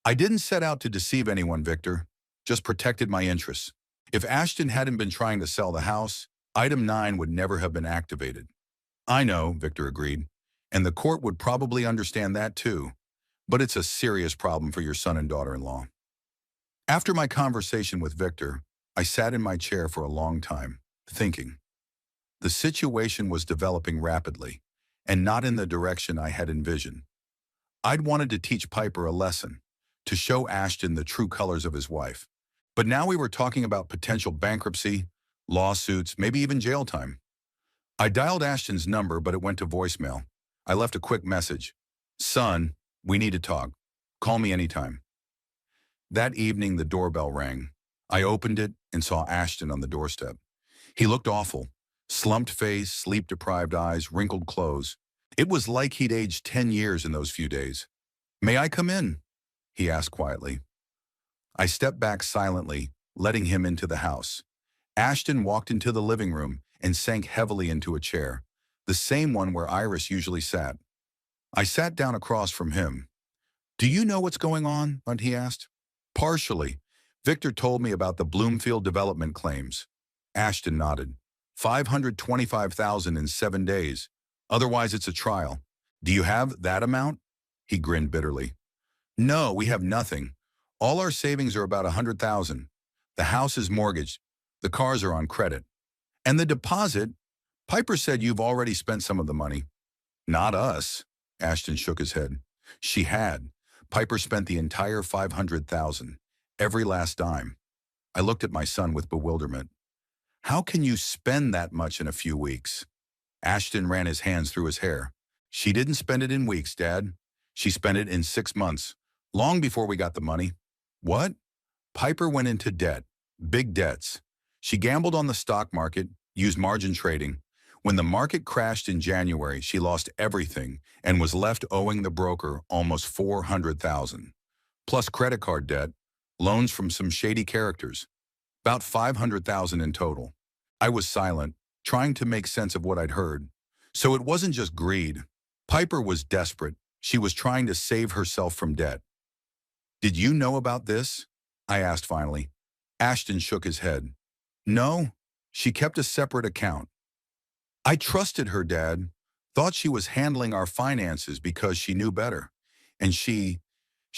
I didn't set out to deceive anyone, Victor. Just protected my interests. If Ashton hadn't been trying to sell the house, Item 9 would never have been activated. "I know," Victor agreed. "And the court would probably understand that too. But it's a serious problem for your son and daughter-in-law." After my conversation with Victor, I sat in my chair for a long time, thinking. The situation was developing rapidly, and not in the direction I had envisioned. I'd wanted to teach Piper a lesson, to show Ashton the true colors of his wife. But now we were talking about potential bankruptcy, lawsuits, maybe even jail time. I dialed Ashton's number, but it went to voicemail. I left a quick message. "Son, we need to talk. Call me anytime." That evening, the doorbell rang. I opened it and saw Ashton on the doorstep. He looked awful. Slumped face, sleep-deprived eyes, wrinkled clothes. It was like he'd aged 10 years in those few days. "May I come in?" he asked quietly. I stepped back silently, letting him into the house. Ashton walked into the living room and sank heavily into a chair, the same one where Iris usually sat. I sat down across from him. "Do you know what's going on?" he asked. "Partially. Victor told me about the Bloomfield development claims." Ashton nodded. $525,000 in 7 days. Otherwise, it's a trial. "Do you have that amount?" He grinned bitterly. "No, we have nothing. All our savings are about $100,000. The house is mortgaged. The cars are on credit. And the deposit, Piper said you've already spent some of the money." "Not us." Ashton shook his head. "She had. Piper spent the entire $500,000, every last dime." I looked at my son with bewilderment. "How can you spend that much in a few weeks?" Ashton ran his hands through his hair. "She didn't spend it in weeks, Dad. She spent it in 6 months, Long before we got the money. What? Piper went into debt. Big debts. She gambled on the stock market, used margin trading. When the market crashed in January, she lost everything and was left owing the broker almost $400,000. Plus credit card debt, loans from some shady characters. About $500,000 in total. I was silent, trying to make sense of what I'd heard. So it wasn't just greed. Piper was desperate. She was trying to save herself from debt. Did you know about this? I asked finally. Ashton shook his head. No, she kept a separate account. I trusted her, Dad. Thought she was handling our finances because she knew better. And she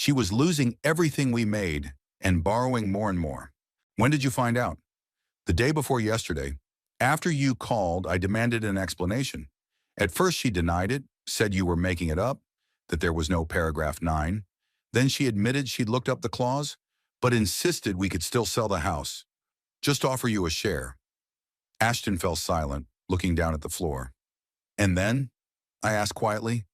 was losing everything we made and borrowing more and more. When did you find out? The day before yesterday. After you called, I demanded an explanation. At first she denied it, said you were making it up, that there was no paragraph 9. Then she admitted she'd looked up the clause, but insisted we could still sell the house. Just offer you a share. Ashton fell silent, looking down at the floor. And then? I asked quietly.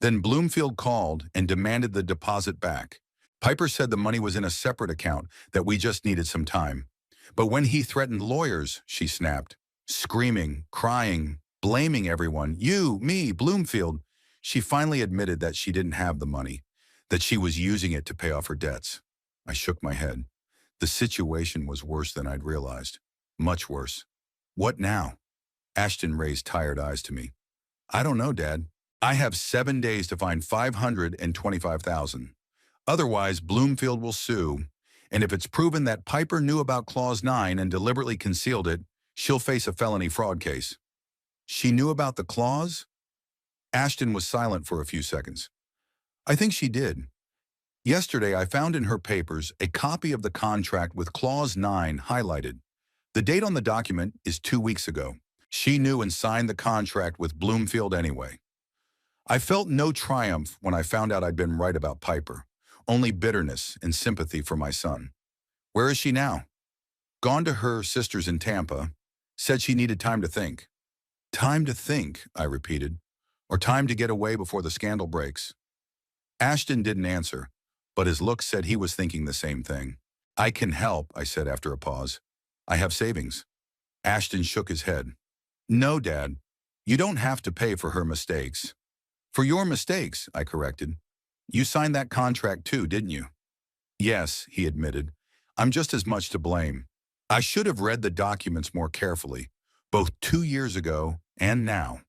Then Bloomfield called and demanded the deposit back. Piper said the money was in a separate account, that we just needed some time. But when he threatened lawyers, she snapped, screaming, crying, blaming everyone, you, me, Bloomfield. She finally admitted that she didn't have the money, that she was using it to pay off her debts. I shook my head. The situation was worse than I'd realized. Much worse. What now? Ashton raised tired eyes to me. I don't know, Dad. I have 7 days to find $525,000. Otherwise, Bloomfield will sue, and if it's proven that Piper knew about Clause 9 and deliberately concealed it, she'll face a felony fraud case. She knew about the clause? Ashton was silent for a few seconds. I think she did. Yesterday, I found in her papers a copy of the contract with Clause 9 highlighted. The date on the document is 2 weeks ago. She knew and signed the contract with Bloomfield anyway. I felt no triumph when I found out I'd been right about Piper, only bitterness and sympathy for my son. Where is she now? Gone to her sisters in Tampa. Said she needed time to think. Time to think, I repeated, or time to get away before the scandal breaks. Ashton didn't answer, but his look said he was thinking the same thing. I can help, I said after a pause. I have savings. Ashton shook his head. No, Dad, you don't have to pay for her mistakes. For your mistakes, I corrected. You signed that contract too, didn't you? Yes, he admitted. I'm just as much to blame. I should have read the documents more carefully, both 2 years ago and now.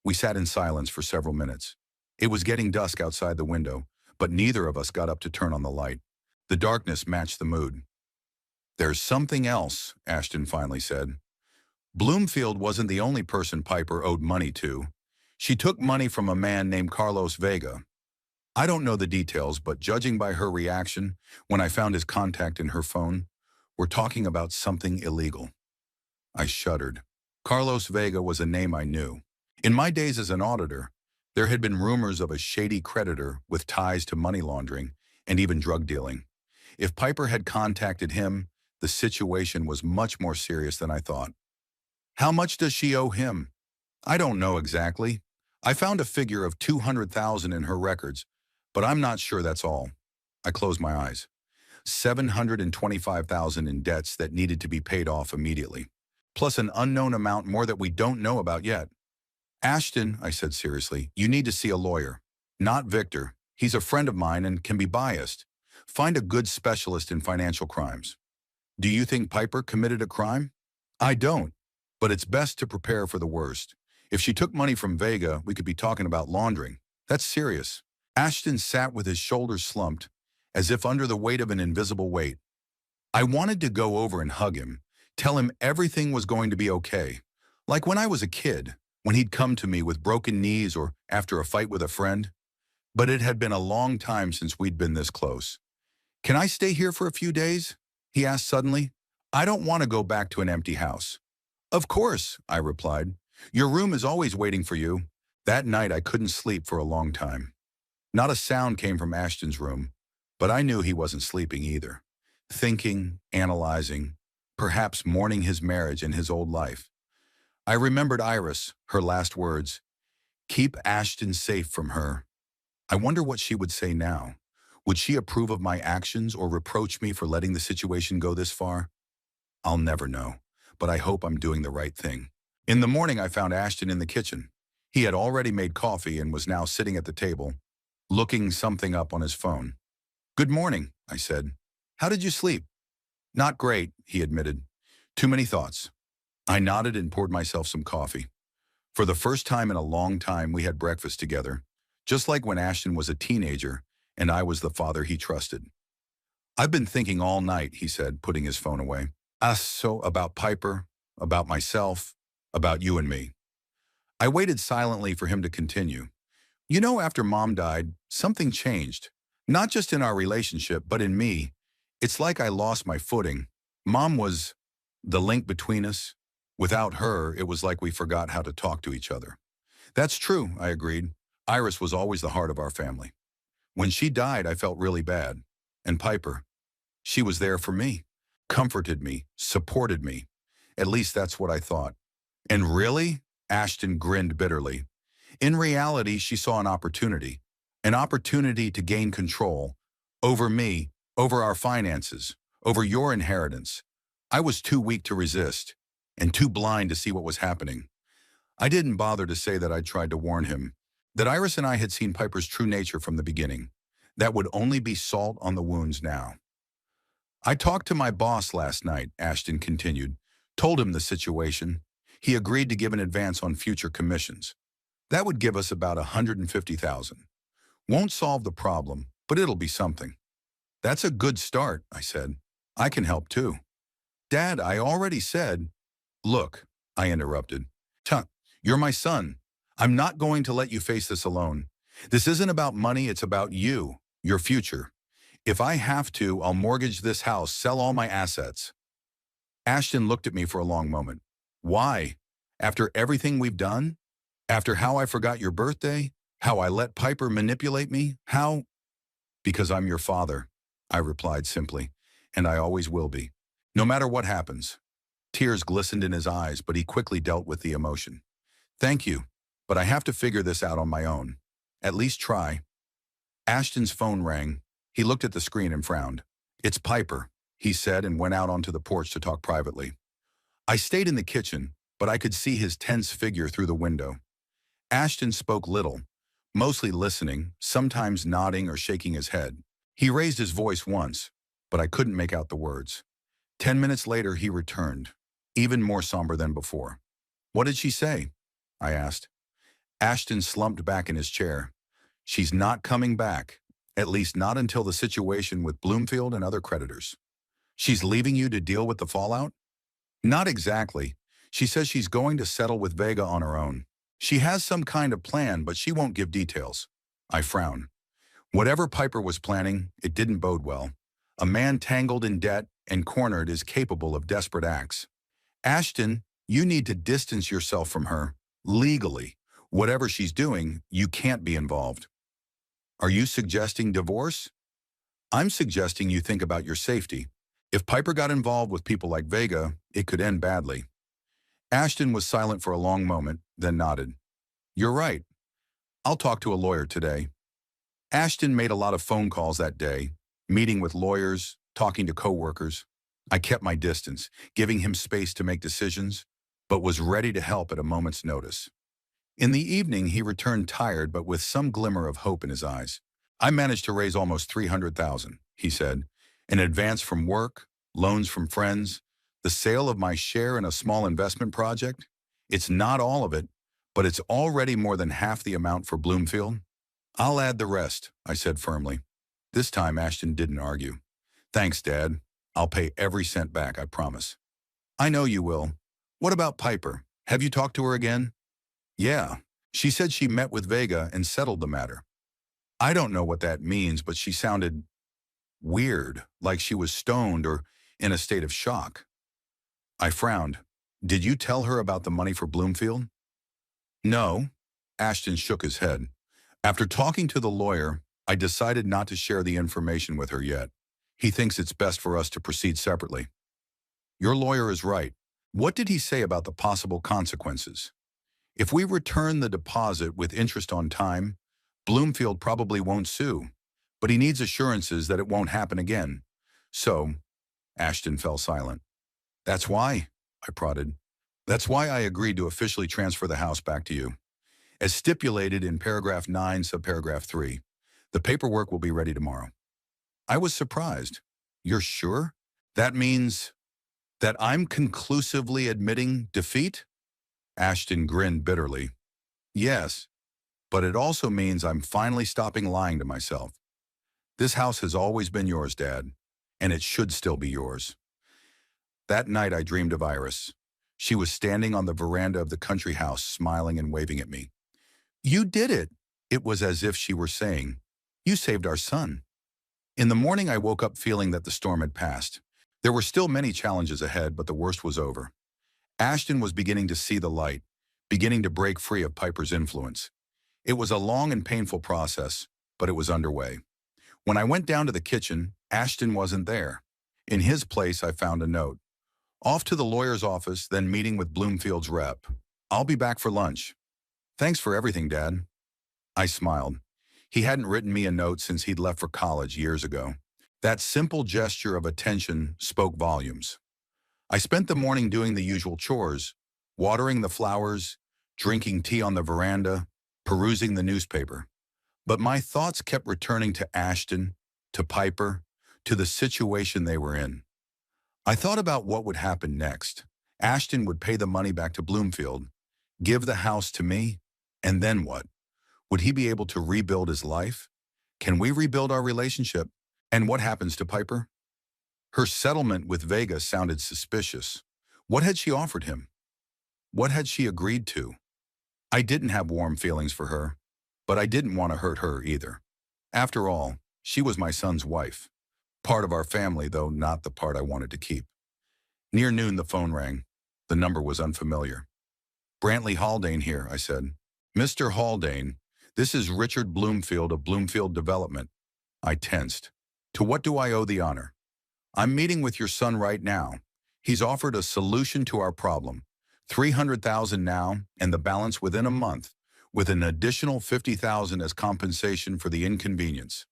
We sat in silence for several minutes. It was getting dusk outside the window, but neither of us got up to turn on the light. The darkness matched the mood. There's something else, Ashton finally said. Bloomfield wasn't the only person Piper owed money to. She took money from a man named Carlos Vega. I don't know the details, but judging by her reaction when I found his contact in her phone, we're talking about something illegal. I shuddered. Carlos Vega was a name I knew. In my days as an auditor, there had been rumors of a shady creditor with ties to money laundering and even drug dealing. If Piper had contacted him, the situation was much more serious than I thought. How much does she owe him? I don't know exactly. I found a figure of $200,000 in her records, but I'm not sure that's all. I closed my eyes. $725,000 in debts that needed to be paid off immediately, plus an unknown amount more that we don't know about yet. Ashton, I said seriously, you need to see a lawyer. Not Victor. He's a friend of mine and can be biased. Find a good specialist in financial crimes. Do you think Piper committed a crime? I don't, but it's best to prepare for the worst. If she took money from Vega, we could be talking about laundering. That's serious. Ashton sat with his shoulders slumped, as if under the weight of an invisible weight. I wanted to go over and hug him, tell him everything was going to be okay. Like when I was a kid, when he'd come to me with broken knees or after a fight with a friend. But it had been a long time since we'd been this close. Can I stay here for a few days? He asked suddenly. I don't want to go back to an empty house. Of course, I replied. Your room is always waiting for you. That night I couldn't sleep for a long time. Not a sound came from Ashton's room, but I knew he wasn't sleeping either. Thinking, analyzing, perhaps mourning his marriage and his old life. I remembered Iris, her last words. Keep Ashton safe from her. I wonder what she would say now. Would she approve of my actions or reproach me for letting the situation go this far? I'll never know, but I hope I'm doing the right thing. In the morning, I found Ashton in the kitchen. He had already made coffee and was now sitting at the table, looking something up on his phone. "Good morning," I said. "How did you sleep?" "Not great," he admitted. "Too many thoughts." I nodded and poured myself some coffee. For the first time in a long time, we had breakfast together, just like when Ashton was a teenager and I was the father he trusted. "I've been thinking all night," he said, putting his phone away. So about Piper, about myself, about you and me." I waited silently for him to continue. "You know, after Mom died, something changed. Not just in our relationship, but in me. It's like I lost my footing. Mom was the link between us. Without her, it was like we forgot how to talk to each other." "That's true," I agreed. "Iris was always the heart of our family. When she died, I felt really bad. And Piper, she was there for me, comforted me, supported me. At least that's what I thought." "And really?" Ashton grinned bitterly. "In reality, she saw an opportunity to gain control over me, over our finances, over your inheritance. I was too weak to resist and too blind to see what was happening. I didn't bother to say that I tried to warn him, that Iris and I had seen Piper's true nature from the beginning. That would only be salt on the wounds now." "I talked to my boss last night," Ashton continued, "told him the situation. He agreed to give an advance on future commissions. That would give us about $150,000. Won't solve the problem, but it'll be something." "That's a good start," I said. "I can help too." "Dad, I already said—" "Look," I interrupted. "You're my son. I'm not going to let you face this alone. This isn't about money, it's about you, your future. If I have to, I'll mortgage this house, sell all my assets." Ashton looked at me for a long moment. "Why? After everything we've done? After how I forgot your birthday? How I let Piper manipulate me? How?" "Because I'm your father," I replied simply, "and I always will be. No matter what happens." Tears glistened in his eyes, but he quickly dealt with the emotion. "Thank you, but I have to figure this out on my own. At least try." Ashton's phone rang. He looked at the screen and frowned. "It's Piper," he said, and went out onto the porch to talk privately. I stayed in the kitchen, but I could see his tense figure through the window. Ashton spoke little, mostly listening, sometimes nodding or shaking his head. He raised his voice once, but I couldn't make out the words. 10 minutes later, he returned, even more somber than before. "What did she say?" I asked. Ashton slumped back in his chair. "She's not coming back, at least not until the situation with Bloomfield and other creditors." "She's leaving you to deal with the fallout?" "Not exactly. She says she's going to settle with Vega on her own. She has some kind of plan, but she won't give details." I frowned. Whatever Piper was planning, it didn't bode well. A man tangled in debt and cornered is capable of desperate acts. "Ashton, you need to distance yourself from her, legally. Whatever she's doing, you can't be involved." "Are you suggesting divorce?" "I'm suggesting you think about your safety. If Piper got involved with people like Vega, it could end badly." Ashton was silent for a long moment, then nodded. "You're right. I'll talk to a lawyer today." Ashton made a lot of phone calls that day, meeting with lawyers, talking to coworkers. I kept my distance, giving him space to make decisions, but was ready to help at a moment's notice. In the evening, he returned tired but with some glimmer of hope in his eyes. "I managed to raise almost $300,000, he said, "an advance from work, loans from friends, the sale of my share in a small investment project. It's not all of it, but it's already more than half the amount for Bloomfield." "I'll add the rest," I said firmly. This time, Ashton didn't argue. "Thanks, Dad. I'll pay every cent back, I promise." "I know you will. What about Piper? Have you talked to her again?" "Yeah. She said she met with Vega and settled the matter." "I don't know what that means, but she sounded weird, like she was stoned or in a state of shock." I frowned. "Did you tell her about the money for Bloomfield?" "No." Ashton shook his head. "After talking to the lawyer, I decided not to share the information with her yet. He thinks it's best for us to proceed separately." "Your lawyer is right. What did he say about the possible consequences?" "If we return the deposit with interest on time, Bloomfield probably won't sue. but he needs assurances that it won't happen again. So, Ashton fell silent. That's why, I prodded. That's why I agreed to officially transfer the house back to you. As stipulated in paragraph 9, subparagraph 3, the paperwork will be ready tomorrow. I was surprised. You're sure? That means that I'm conclusively admitting defeat? Ashton grinned bitterly. Yes, but it also means I'm finally stopping lying to myself. This house has always been yours, Dad, and it should still be yours. That night I dreamed of Iris. She was standing on the veranda of the country house, smiling and waving at me. You did it! It was as if she were saying, you saved our son. In the morning I woke up feeling that the storm had passed. There were still many challenges ahead, but the worst was over. Ashton was beginning to see the light, beginning to break free of Piper's influence. It was a long and painful process, but it was underway. When I went down to the kitchen, Ashton wasn't there. In his place, I found a note. Off to the lawyer's office, then meeting with Bloomfield's rep. I'll be back for lunch. Thanks for everything, Dad. I smiled. He hadn't written me a note since he'd left for college years ago. That simple gesture of attention spoke volumes. I spent the morning doing the usual chores, watering the flowers, drinking tea on the veranda, perusing the newspaper. But my thoughts kept returning to Ashton, to Piper, to the situation they were in. I thought about what would happen next. Ashton would pay the money back to Bloomfield, give the house to me, and then what? Would he be able to rebuild his life? Can we rebuild our relationship? And what happens to Piper? Her settlement with Vega sounded suspicious. What had she offered him? What had she agreed to? I didn't have warm feelings for her, but I didn't want to hurt her either. After all, she was my son's wife. Part of our family, though not the part I wanted to keep. Near noon, the phone rang. The number was unfamiliar. Brantley Haldane here, I said. Mr. Haldane, this is Richard Bloomfield of Bloomfield Development. I tensed. To what do I owe the honor? I'm meeting with your son right now. He's offered a solution to our problem. $300,000 now and the balance within a month, with an additional $50,000 as compensation for the inconvenience.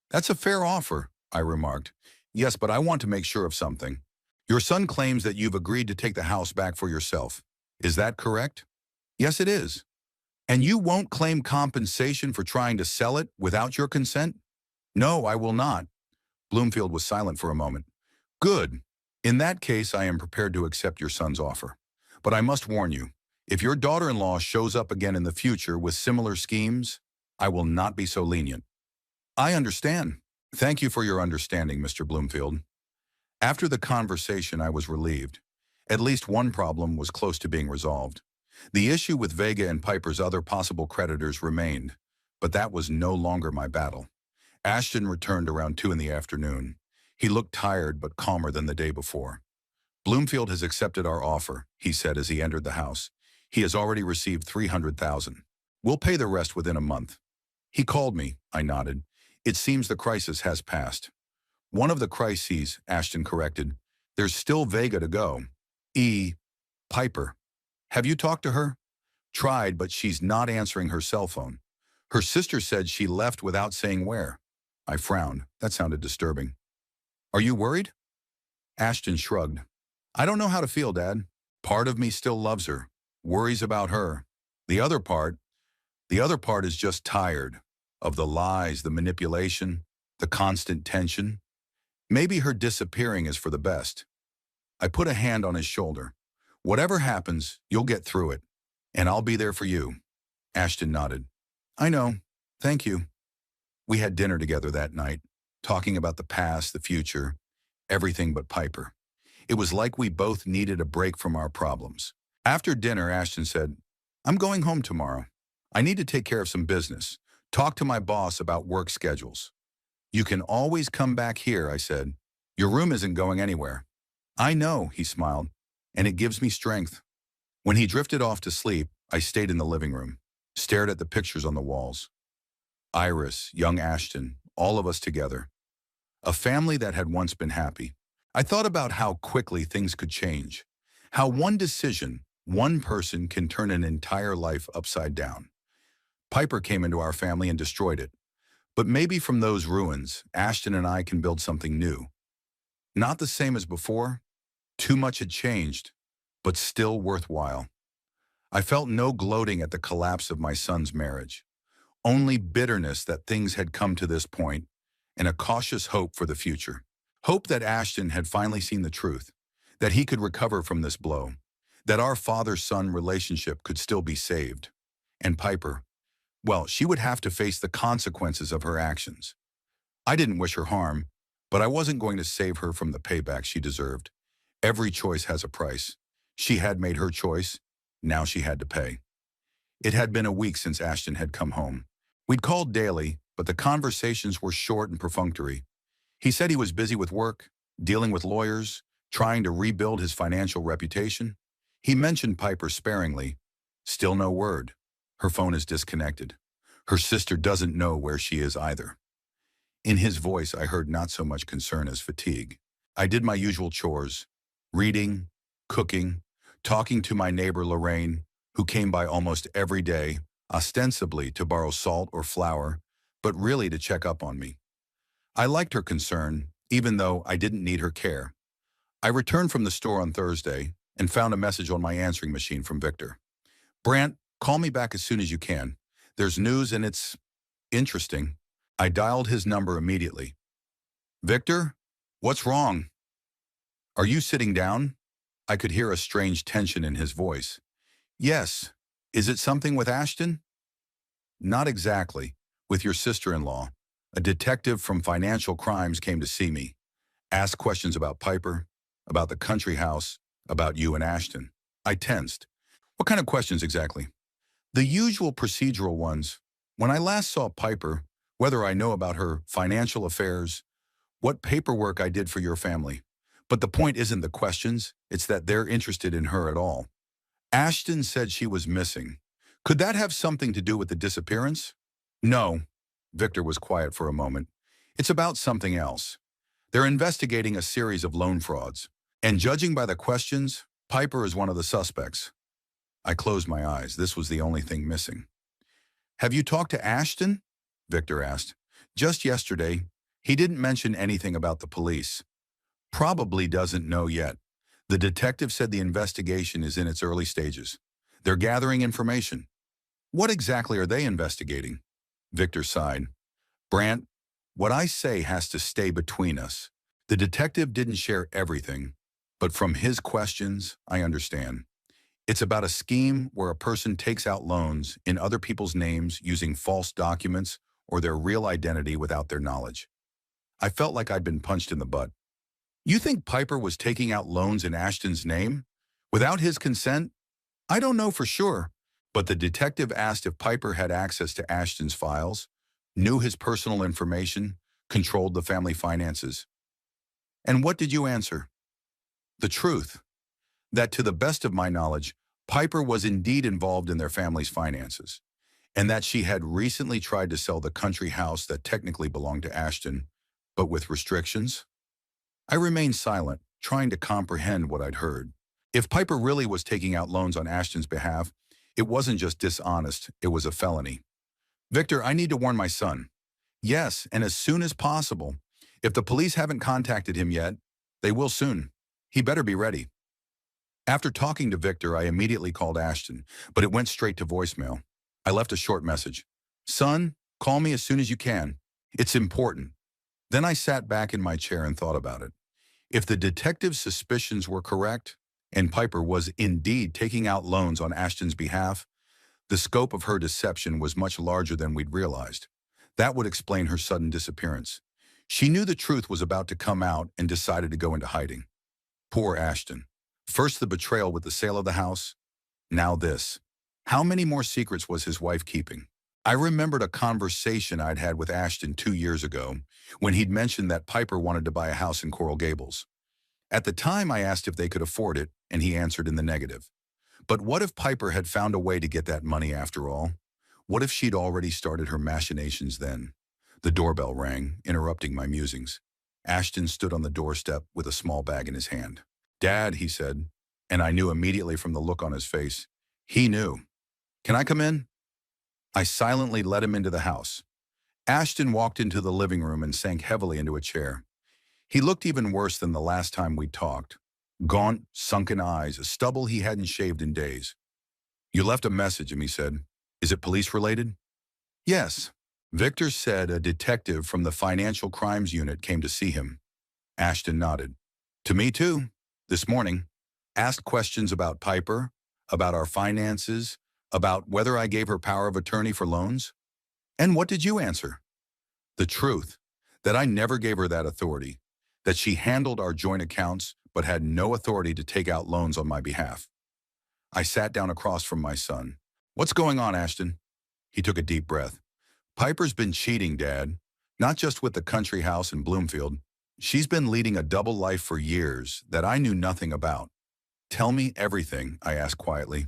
That's a fair offer, I remarked. Yes, but I want to make sure of something. Your son claims that you've agreed to take the house back for yourself. Is that correct? Yes, it is. And you won't claim compensation for trying to sell it without your consent? No, I will not. Bloomfield was silent for a moment. Good. In that case, I am prepared to accept your son's offer. But I must warn you, if your daughter-in-law shows up again in the future with similar schemes, I will not be so lenient. I understand. Thank you for your understanding, Mr. Bloomfield. After the conversation, I was relieved. At least one problem was close to being resolved. The issue with Vega and Piper's other possible creditors remained, but that was no longer my battle. Ashton returned around 2 in the afternoon. He looked tired but calmer than the day before. Bloomfield has accepted our offer, he said as he entered the house. He has already received $300,000. We'll pay the rest within a month. He called me, I nodded. It seems the crisis has passed. One of the crises, Ashton corrected. There's still Vega to go. Piper. Have you talked to her? Tried, but she's not answering her cell phone. Her sister said she left without saying where. I frowned. That sounded disturbing. Are you worried? Ashton shrugged. I don't know how to feel, Dad. Part of me still loves her, worries about her. The other part is just tired of the lies, the manipulation, the constant tension. Maybe her disappearing is for the best. I put a hand on his shoulder. Whatever happens, you'll get through it, and I'll be there for you. Ashton nodded. I know. Thank you. We had dinner together that night, talking about the past, the future, everything but Piper. It was like we both needed a break from our problems. After dinner, Ashton said, I'm going home tomorrow. I need to take care of some business. Talk to my boss about work schedules. You can always come back here, I said. Your room isn't going anywhere. I know, he smiled, and it gives me strength. When he drifted off to sleep, I stayed in the living room, stared at the pictures on the walls. Iris, young Ashton, all of us together. A family that had once been happy. I thought about how quickly things could change, how one decision, one person can turn an entire life upside down. Piper came into our family and destroyed it. But maybe from those ruins, Ashton and I can build something new. Not the same as before. Too much had changed, but still worthwhile. I felt no gloating at the collapse of my son's marriage, only bitterness that things had come to this point, and a cautious hope for the future. Hope that Ashton had finally seen the truth, that he could recover from this blow, that our father-son relationship could still be saved. And Piper, well, she would have to face the consequences of her actions. I didn't wish her harm, but I wasn't going to save her from the payback she deserved. Every choice has a price. She had made her choice. Now she had to pay. It had been a week since Ashton had come home. We'd called daily, but the conversations were short and perfunctory. He said he was busy with work, dealing with lawyers, trying to rebuild his financial reputation. He mentioned Piper sparingly. Still no word. Her phone is disconnected. Her sister doesn't know where she is either. In his voice, I heard not so much concern as fatigue. I did my usual chores, reading, cooking, talking to my neighbor Lorraine, who came by almost every day, ostensibly to borrow salt or flour, but really to check up on me. I liked her concern, even though I didn't need her care. I returned from the store on Thursday and found a message on my answering machine from Victor. Brant, call me back as soon as you can. There's news and it's interesting. I dialed his number immediately. Victor, what's wrong? Are you sitting down? I could hear a strange tension in his voice. Yes. Is it something with Ashton? Not exactly. With your sister-in-law. A detective from Financial Crimes came to see me. Asked questions about Piper, about the country house, about you and Ashton. I tensed. What kind of questions exactly? The usual procedural ones. When I last saw Piper, whether I know about her financial affairs, what paperwork I did for your family. But the point isn't the questions, it's that they're interested in her at all. Ashton said she was missing. Could that have something to do with the disappearance? No. Victor was quiet for a moment. It's about something else. They're investigating a series of loan frauds. And judging by the questions, Piper is one of the suspects. I closed my eyes. This was the only thing missing. Have you talked to Ashton? Victor asked. Just yesterday. He didn't mention anything about the police. Probably doesn't know yet. The detective said the investigation is in its early stages. They're gathering information. What exactly are they investigating? Victor sighed. Brant, what I say has to stay between us. The detective didn't share everything, but from his questions, I understand. It's about a scheme where a person takes out loans in other people's names using false documents or their real identity without their knowledge. I felt like I'd been punched in the butt. You think Piper was taking out loans in Ashton's name? Without his consent? I don't know for sure, but the detective asked if Piper had access to Ashton's files, knew his personal information, controlled the family finances. And what did you answer? The truth. That to the best of my knowledge, Piper was indeed involved in their family's finances, and that she had recently tried to sell the country house that technically belonged to Ashton, but with restrictions. I remained silent, trying to comprehend what I'd heard. If Piper really was taking out loans on Ashton's behalf, it wasn't just dishonest, it was a felony. Victor, I need to warn my son. Yes, and as soon as possible. If the police haven't contacted him yet, they will soon. He better be ready. After talking to Victor, I immediately called Ashton, but it went straight to voicemail. I left a short message. Son, call me as soon as you can. It's important. Then I sat back in my chair and thought about it. If the detective's suspicions were correct, and Piper was indeed taking out loans on Ashton's behalf, the scope of her deception was much larger than we'd realized. That would explain her sudden disappearance. She knew the truth was about to come out and decided to go into hiding. Poor Ashton. First the betrayal with the sale of the house, now this. How many more secrets was his wife keeping? I remembered a conversation I'd had with Ashton 2 years ago when he'd mentioned that Piper wanted to buy a house in Coral Gables. At the time, I asked if they could afford it, and he answered in the negative. But what if Piper had found a way to get that money after all? What if she'd already started her machinations then? The doorbell rang, interrupting my musings. Ashton stood on the doorstep with a small bag in his hand. Dad, he said, and I knew immediately from the look on his face. He knew. Can I come in? I silently led him into the house. Ashton walked into the living room and sank heavily into a chair. He looked even worse than the last time we talked. Gaunt, sunken eyes, a stubble he hadn't shaved in days. "You left a message," he said. "Is it police-related?" "Yes." Victor said a detective from the Financial Crimes Unit came to see him. Ashton nodded. "To me too. This morning. Asked questions about Piper, about our finances, about whether I gave her power of attorney for loans." "And what did you answer?" "The truth. That I never gave her that authority. That she handled our joint accounts but had no authority to take out loans on my behalf." I sat down across from my son. "What's going on, Ashton?" He took a deep breath. "Piper's been cheating, Dad. Not just with the country house in Bloomfield. She's been leading a double life for years that I knew nothing about." "Tell me everything," I asked quietly.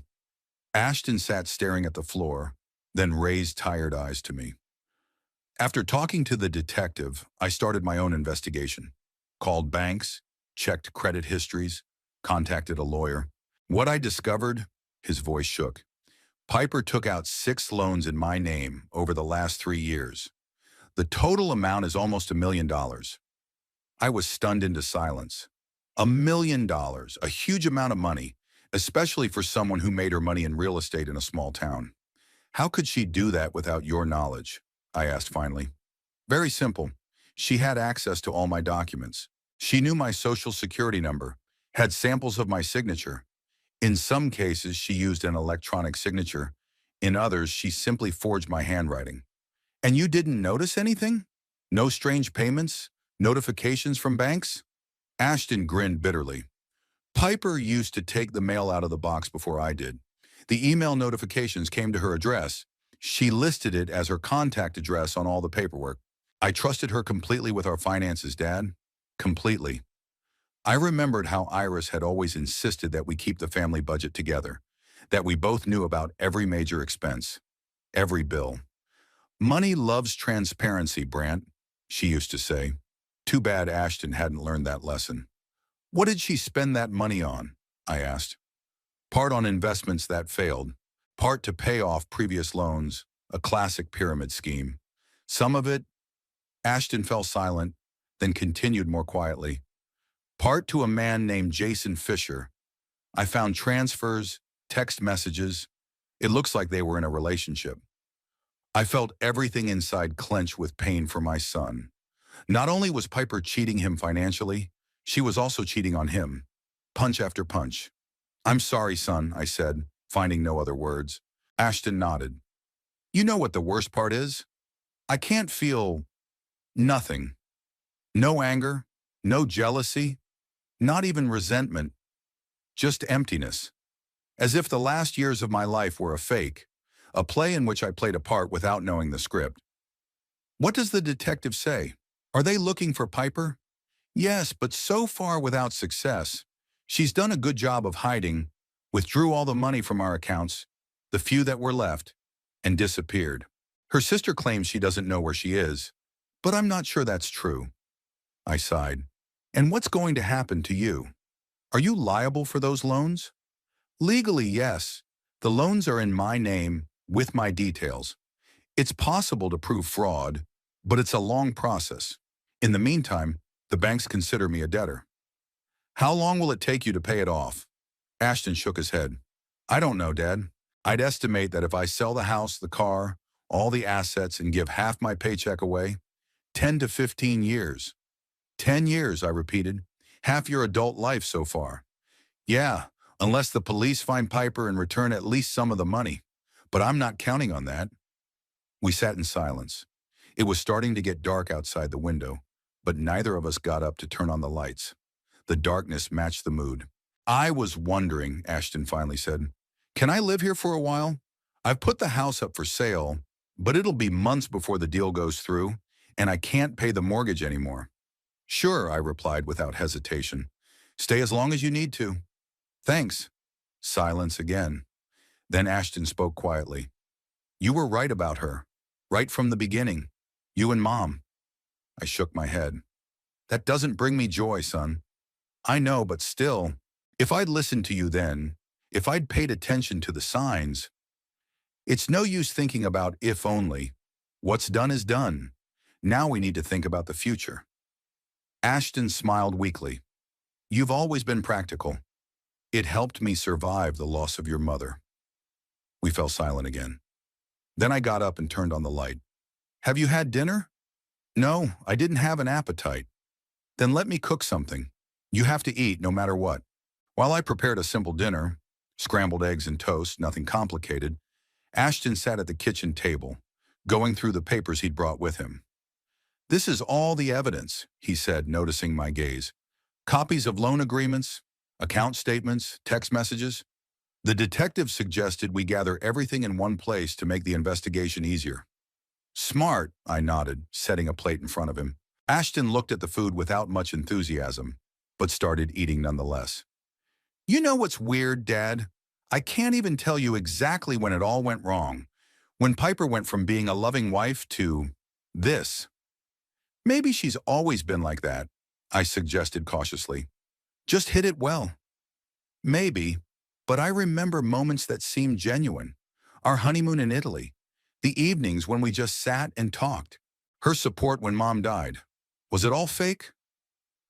Ashton sat staring at the floor, then raised tired eyes to me. After talking to the detective, I started my own investigation. Called banks, checked credit histories, contacted a lawyer. What I discovered, his voice shook. Piper took out 6 loans in my name over the last 3 years. The total amount is almost $1 million. I was stunned into silence. $1 million, a huge amount of money, especially for someone who made her money in real estate in a small town. "How could she do that without your knowledge?" I asked finally. "Very simple. She had access to all my documents. She knew my social security number, had samples of my signature. In some cases, she used an electronic signature. In others, she simply forged my handwriting." "And you didn't notice anything? No strange payments? Notifications from banks?" Ashton grinned bitterly. "Piper used to take the mail out of the box before I did. The email notifications came to her address. She listed it as her contact address on all the paperwork. I trusted her completely with our finances, Dad. Completely." I remembered how Iris had always insisted that we keep the family budget together, that we both knew about every major expense, every bill. "Money loves transparency, Brant," she used to say. Too bad Ashton hadn't learned that lesson. "What did she spend that money on?" I asked. "Part on investments that failed, part to pay off previous loans, a classic pyramid scheme. Some of it—" Ashton fell silent, then continued more quietly. "Part to a man named Jason Fisher. I found transfers, text messages. It looks like they were in a relationship." I felt everything inside clench with pain for my son. Not only was Piper cheating him financially, she was also cheating on him, punch after punch. "I'm sorry, son," I said, finding no other words. Ashton nodded. "You know what the worst part is? I can't feel nothing. No anger, no jealousy, not even resentment, just emptiness. As if the last years of my life were a fake, a play in which I played a part without knowing the script." "What does the detective say? Are they looking for Piper?" "Yes, but so far without success. She's done a good job of hiding, withdrew all the money from our accounts, the few that were left, and disappeared. Her sister claims she doesn't know where she is, but I'm not sure that's true." I sighed. "And what's going to happen to you? Are you liable for those loans?" "Legally, yes. The loans are in my name, with my details. It's possible to prove fraud, but it's a long process. In the meantime, the banks consider me a debtor." "How long will it take you to pay it off?" Ashton shook his head. "I don't know, Dad. I'd estimate that if I sell the house, the car, all the assets, and give half my paycheck away, 10 to 15 years. 10 years, I repeated. Half your adult life so far." "Yeah, unless the police find Piper and return at least some of the money. But I'm not counting on that." We sat in silence. It was starting to get dark outside the window, but neither of us got up to turn on the lights. The darkness matched the mood. "I was wondering," Ashton finally said, "can I live here for a while? I've put the house up for sale, but it'll be months before the deal goes through, and I can't pay the mortgage anymore." "Sure," I replied without hesitation. "Stay as long as you need to." "Thanks." Silence again. Then Ashton spoke quietly. "You were right about her, right from the beginning. You and Mom." I shook my head. "That doesn't bring me joy, son." "I know, but still, if I'd listened to you then, if I'd paid attention to the signs—" "It's no use thinking about if only. What's done is done. Now we need to think about the future. Ashton smiled weakly. You've always been practical. It helped me survive the loss of your mother. We fell silent again. Then I got up and turned on the light. Have you had dinner? No, I didn't have an appetite. Then let me cook something. You have to eat no matter what. While I prepared a simple dinner, scrambled eggs and toast, nothing complicated, Ashton sat at the kitchen table, going through the papers he'd brought with him. This is all the evidence, he said, noticing my gaze. Copies of loan agreements, account statements, text messages. The detective suggested we gather everything in one place to make the investigation easier. Smart, I nodded, setting a plate in front of him. Ashton looked at the food without much enthusiasm, but started eating nonetheless. You know what's weird, Dad? I can't even tell you exactly when it all went wrong. When Piper went from being a loving wife to this. Maybe she's always been like that, I suggested cautiously. Just hit it well. Maybe, but I remember moments that seemed genuine. Our honeymoon in Italy. The evenings when we just sat and talked. Her support when Mom died. Was it all fake?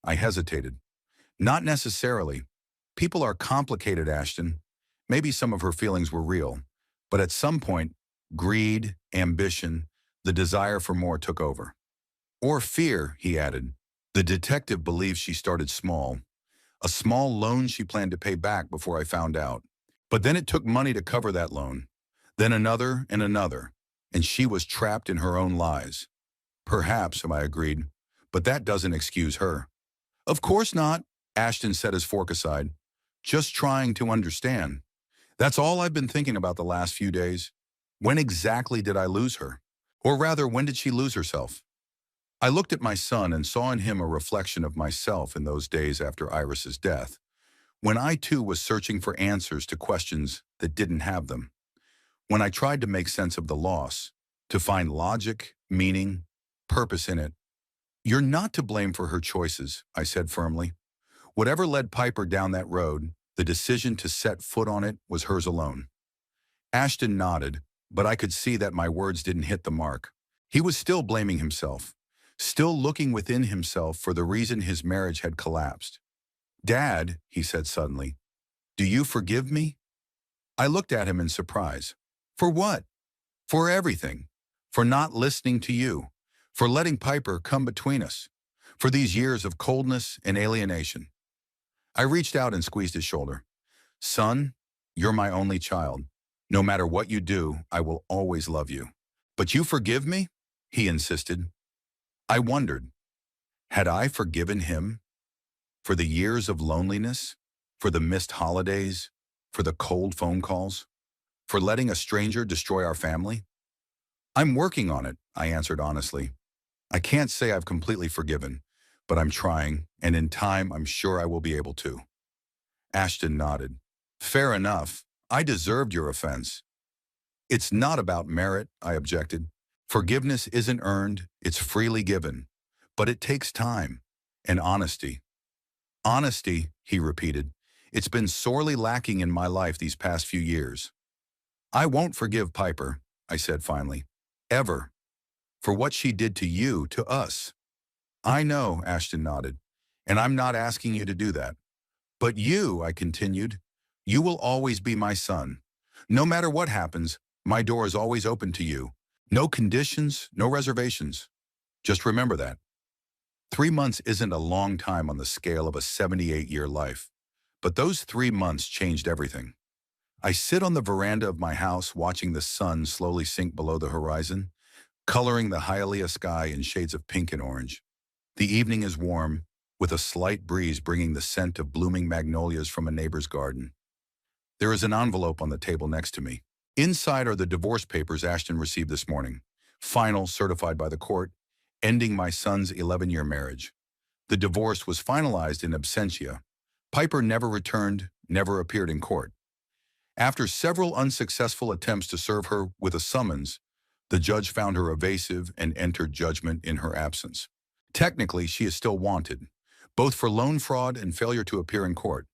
I hesitated. Not necessarily. People are complicated, Ashton. Maybe some of her feelings were real, but at some point, greed, ambition, the desire for more took over. Or fear, he added. The detective believes she started small. A small loan she planned to pay back before I found out. But then it took money to cover that loan. Then another and another. And she was trapped in her own lies. Perhaps, I agreed, but that doesn't excuse her. Of course not, Ashton set his fork aside. Just trying to understand. That's all I've been thinking about the last few days. When exactly did I lose her? Or rather, when did she lose herself? I looked at my son and saw in him a reflection of myself in those days after Iris's death, when I too was searching for answers to questions that didn't have them. When I tried to make sense of the loss, to find logic, meaning, purpose in it. You're not to blame for her choices, I said firmly. Whatever led Piper down that road, the decision to set foot on it was hers alone. Ashton nodded, but I could see that my words didn't hit the mark. He was still blaming himself, still looking within himself for the reason his marriage had collapsed. Dad, he said suddenly, do you forgive me? I looked at him in surprise. For what? For everything. For not listening to you. For letting Piper come between us. For these years of coldness and alienation. I reached out and squeezed his shoulder. Son, you're my only child. No matter what you do, I will always love you. But you forgive me? He insisted. I wondered, had I forgiven him? For the years of loneliness? For the missed holidays? For the cold phone calls? For letting a stranger destroy our family? I'm working on it, I answered honestly. I can't say I've completely forgiven, but I'm trying, and in time I'm sure I will be able to. Ashton nodded. Fair enough. I deserved your offense. It's not about merit, I objected. Forgiveness isn't earned, it's freely given. But it takes time and honesty. Honesty, he repeated. It's been sorely lacking in my life these past few years. I won't forgive Piper, I said finally. Ever. For what she did to you, to us. I know, Ashton nodded, and I'm not asking you to do that. But you, I continued, you will always be my son. No matter what happens, my door is always open to you. No conditions, no reservations. Just remember that. 3 months isn't a long time on the scale of a 78-year life. But those 3 months changed everything. I sit on the veranda of my house watching the sun slowly sink below the horizon, coloring the Hialeah sky in shades of pink and orange. The evening is warm, with a slight breeze bringing the scent of blooming magnolias from a neighbor's garden. There is an envelope on the table next to me. Inside are the divorce papers Ashton received this morning, final certified by the court, ending my son's 11-year marriage. The divorce was finalized in absentia. Piper never returned, never appeared in court. After several unsuccessful attempts to serve her with a summons, the judge found her evasive and entered judgment in her absence. Technically, she is still wanted, both for loan fraud and failure to appear in court.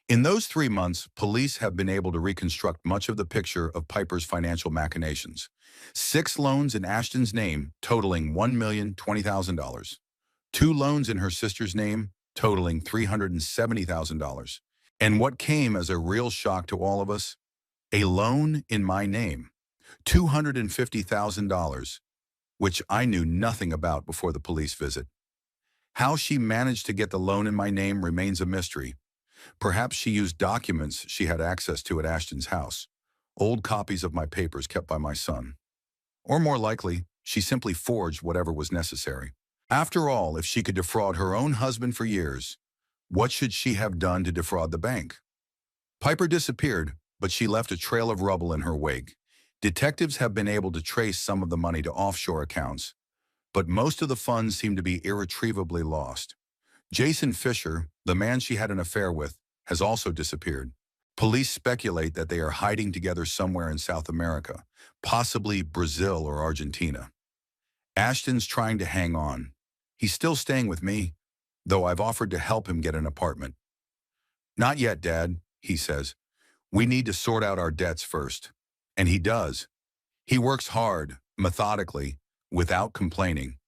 In those 3 months, police have been able to reconstruct much of the picture of Piper's financial machinations. 6 loans in Ashton's name, totaling $1,020,000. 2 loans in her sister's name, totaling $370,000. And what came as a real shock to all of us? A loan in my name, $250,000, which I knew nothing about before the police visit. How she managed to get the loan in my name remains a mystery. Perhaps she used documents she had access to at Ashton's house, old copies of my papers kept by my son. Or more likely, she simply forged whatever was necessary. After all, if she could defraud her own husband for years, what should she have done to defraud the bank? Piper disappeared, but she left a trail of rubble in her wake. Detectives have been able to trace some of the money to offshore accounts, but most of the funds seem to be irretrievably lost. Jason Fisher, the man she had an affair with, has also disappeared. Police speculate that they are hiding together somewhere in South America, possibly Brazil or Argentina. Ashton's trying to hang on. He's still staying with me, though I've offered to help him get an apartment. "Not yet, Dad," he says. "We need to sort out our debts first." And he does. He works hard, methodically, without complaining.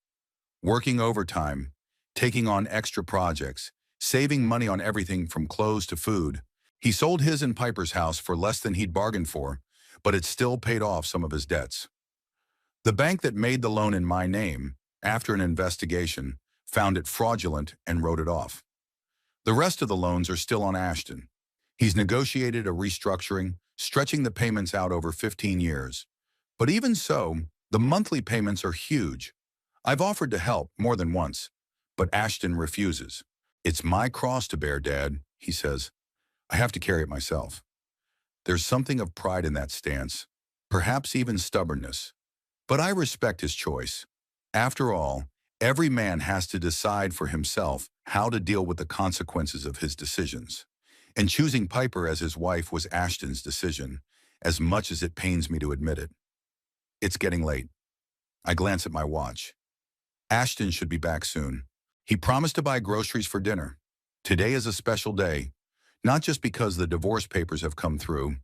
Working overtime, taking on extra projects, saving money on everything from clothes to food. He sold his and Piper's house for less than he'd bargained for, but it still paid off some of his debts. The bank that made the loan in my name, after an investigation, found it fraudulent and wrote it off. The rest of the loans are still on Ashton. He's negotiated a restructuring, stretching the payments out over 15 years. But even so, the monthly payments are huge. I've offered to help more than once, but Ashton refuses. "It's my cross to bear, Dad," he says. "I have to carry it myself." There's something of pride in that stance, perhaps even stubbornness. But I respect his choice. After all, every man has to decide for himself how to deal with the consequences of his decisions. And choosing Piper as his wife was Ashton's decision, as much as it pains me to admit it. It's getting late. I glance at my watch. Ashton should be back soon. He promised to buy groceries for dinner. Today is a special day, not just because the divorce papers have come through,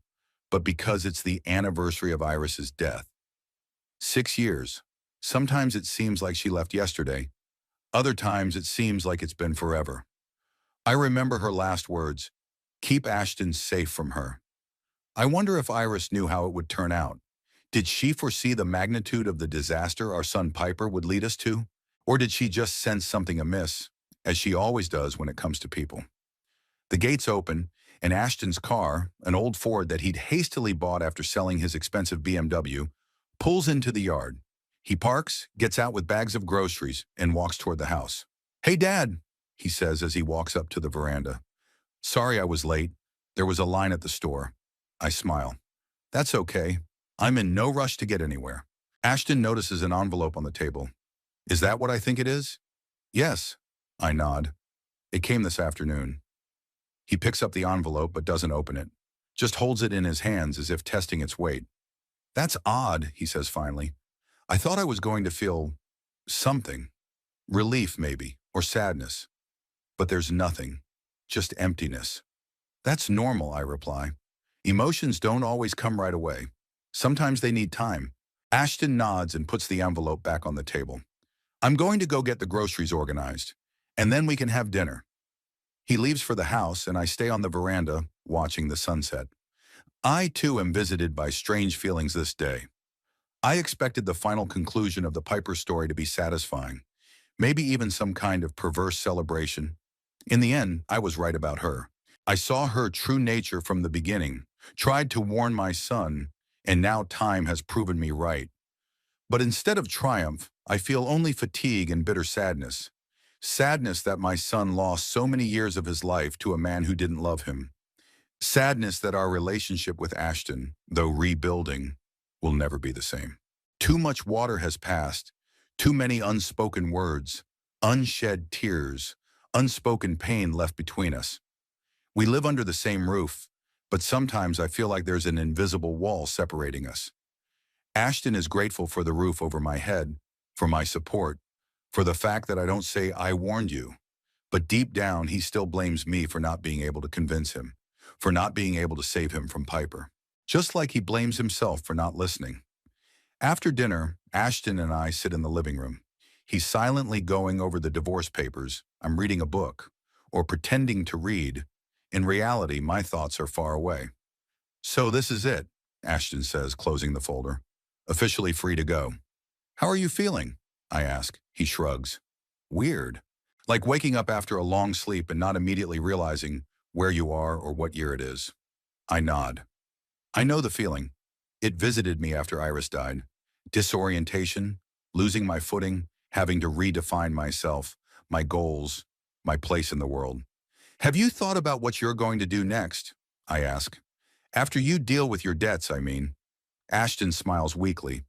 but because it's the anniversary of Iris's death. 6 years. Sometimes it seems like she left yesterday. Other times it seems like it's been forever. I remember her last words, "Keep Ashton safe from her." I wonder if Iris knew how it would turn out. Did she foresee the magnitude of the disaster our son Piper would lead us to? Or did she just sense something amiss, as she always does when it comes to people? The gates open, and Ashton's car, an old Ford that he'd hastily bought after selling his expensive BMW, pulls into the yard. He parks, gets out with bags of groceries, and walks toward the house. "Hey, Dad," he says as he walks up to the veranda. "Sorry I was late. There was a line at the store." I smile. "That's okay. I'm in no rush to get anywhere." Ashton notices an envelope on the table. "Is that what I think it is?" "Yes." I nod. "It came this afternoon." He picks up the envelope but doesn't open it, just holds it in his hands as if testing its weight. "That's odd," he says finally. "I thought I was going to feel something. Relief, maybe, or sadness. But there's nothing. Just emptiness." "That's normal," I reply. "Emotions don't always come right away. Sometimes they need time." Ashton nods and puts the envelope back on the table. "I'm going to go get the groceries organized, and then we can have dinner." He leaves for the house, and I stay on the veranda, watching the sunset. I, too, am visited by strange feelings this day. I expected the final conclusion of the Piper story to be satisfying, maybe even some kind of perverse celebration. In the end, I was right about her. I saw her true nature from the beginning, tried to warn my son, and now time has proven me right. But instead of triumph, I feel only fatigue and bitter sadness. Sadness that my son lost so many years of his life to a man who didn't love him. Sadness that our relationship with Ashton, though rebuilding, will never be the same. Too much water has passed, too many unspoken words, unshed tears, unspoken pain left between us. We live under the same roof, but sometimes I feel like there's an invisible wall separating us. Ashton is grateful for the roof over my head, for my support, for the fact that I don't say "I warned you," but deep down he still blames me for not being able to convince him. for not being able to save him from Piper, just like he blames himself for not listening. After dinner, Ashton and I sit in the living room. He's silently going over the divorce papers. I'm reading a book, or pretending to read. In reality, my thoughts are far away. "So this is it," Ashton says, closing the folder. "Officially free to go." "How are you feeling?" I ask. He shrugs. "Weird. Like waking up after a long sleep and not immediately realizing where you are or what year it is." I nod. I know the feeling. It visited me after Iris died. Disorientation, losing my footing, having to redefine myself, my goals, my place in the world. "Have you thought about what you're going to do next?" I ask. "After you deal with your debts, I mean." Ashton smiles weakly.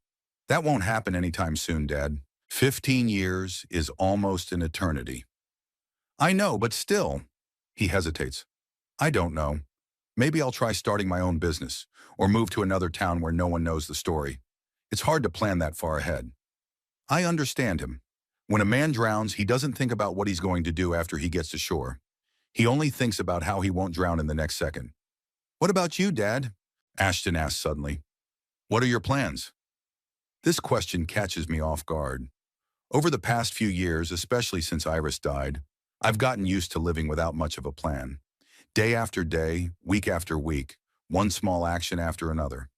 "That won't happen anytime soon, Dad. 15 years is almost an eternity." "I know, but still." He hesitates. "I don't know. Maybe I'll try starting my own business, or move to another town where no one knows the story. It's hard to plan that far ahead." I understand him. When a man drowns, he doesn't think about what he's going to do after he gets to shore. He only thinks about how he won't drown in the next second. "What about you, Dad?" Ashton asks suddenly. "What are your plans?" This question catches me off guard. Over the past few years, especially since Iris died, I've gotten used to living without much of a plan. Day after day, week after week, one small action after another.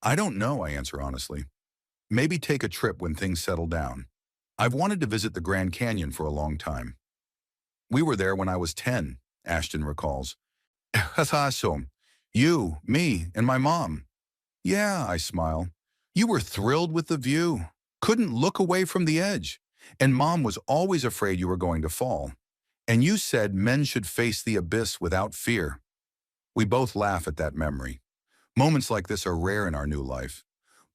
"I don't know," I answer honestly. "Maybe take a trip when things settle down. I've wanted to visit the Grand Canyon for a long time." "We were there when I was 10, Ashton recalls. "That's awesome. You, me, and my mom." "Yeah," I smile. "You were thrilled with the view. Couldn't look away from the edge. And Mom was always afraid you were going to fall. And you said men should face the abyss without fear." We both laugh at that memory. Moments like this are rare in our new life.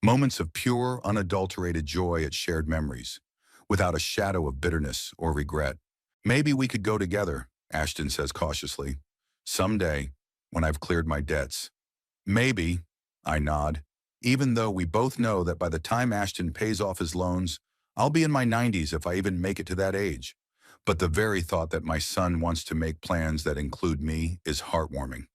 Moments of pure, unadulterated joy at shared memories, without a shadow of bitterness or regret. "Maybe we could go together," Ashton says cautiously. "Someday, when I've cleared my debts." "Maybe," I nod, even though we both know that by the time Ashton pays off his loans, I'll be in my 90s if I even make it to that age. But the very thought that my son wants to make plans that include me is heartwarming.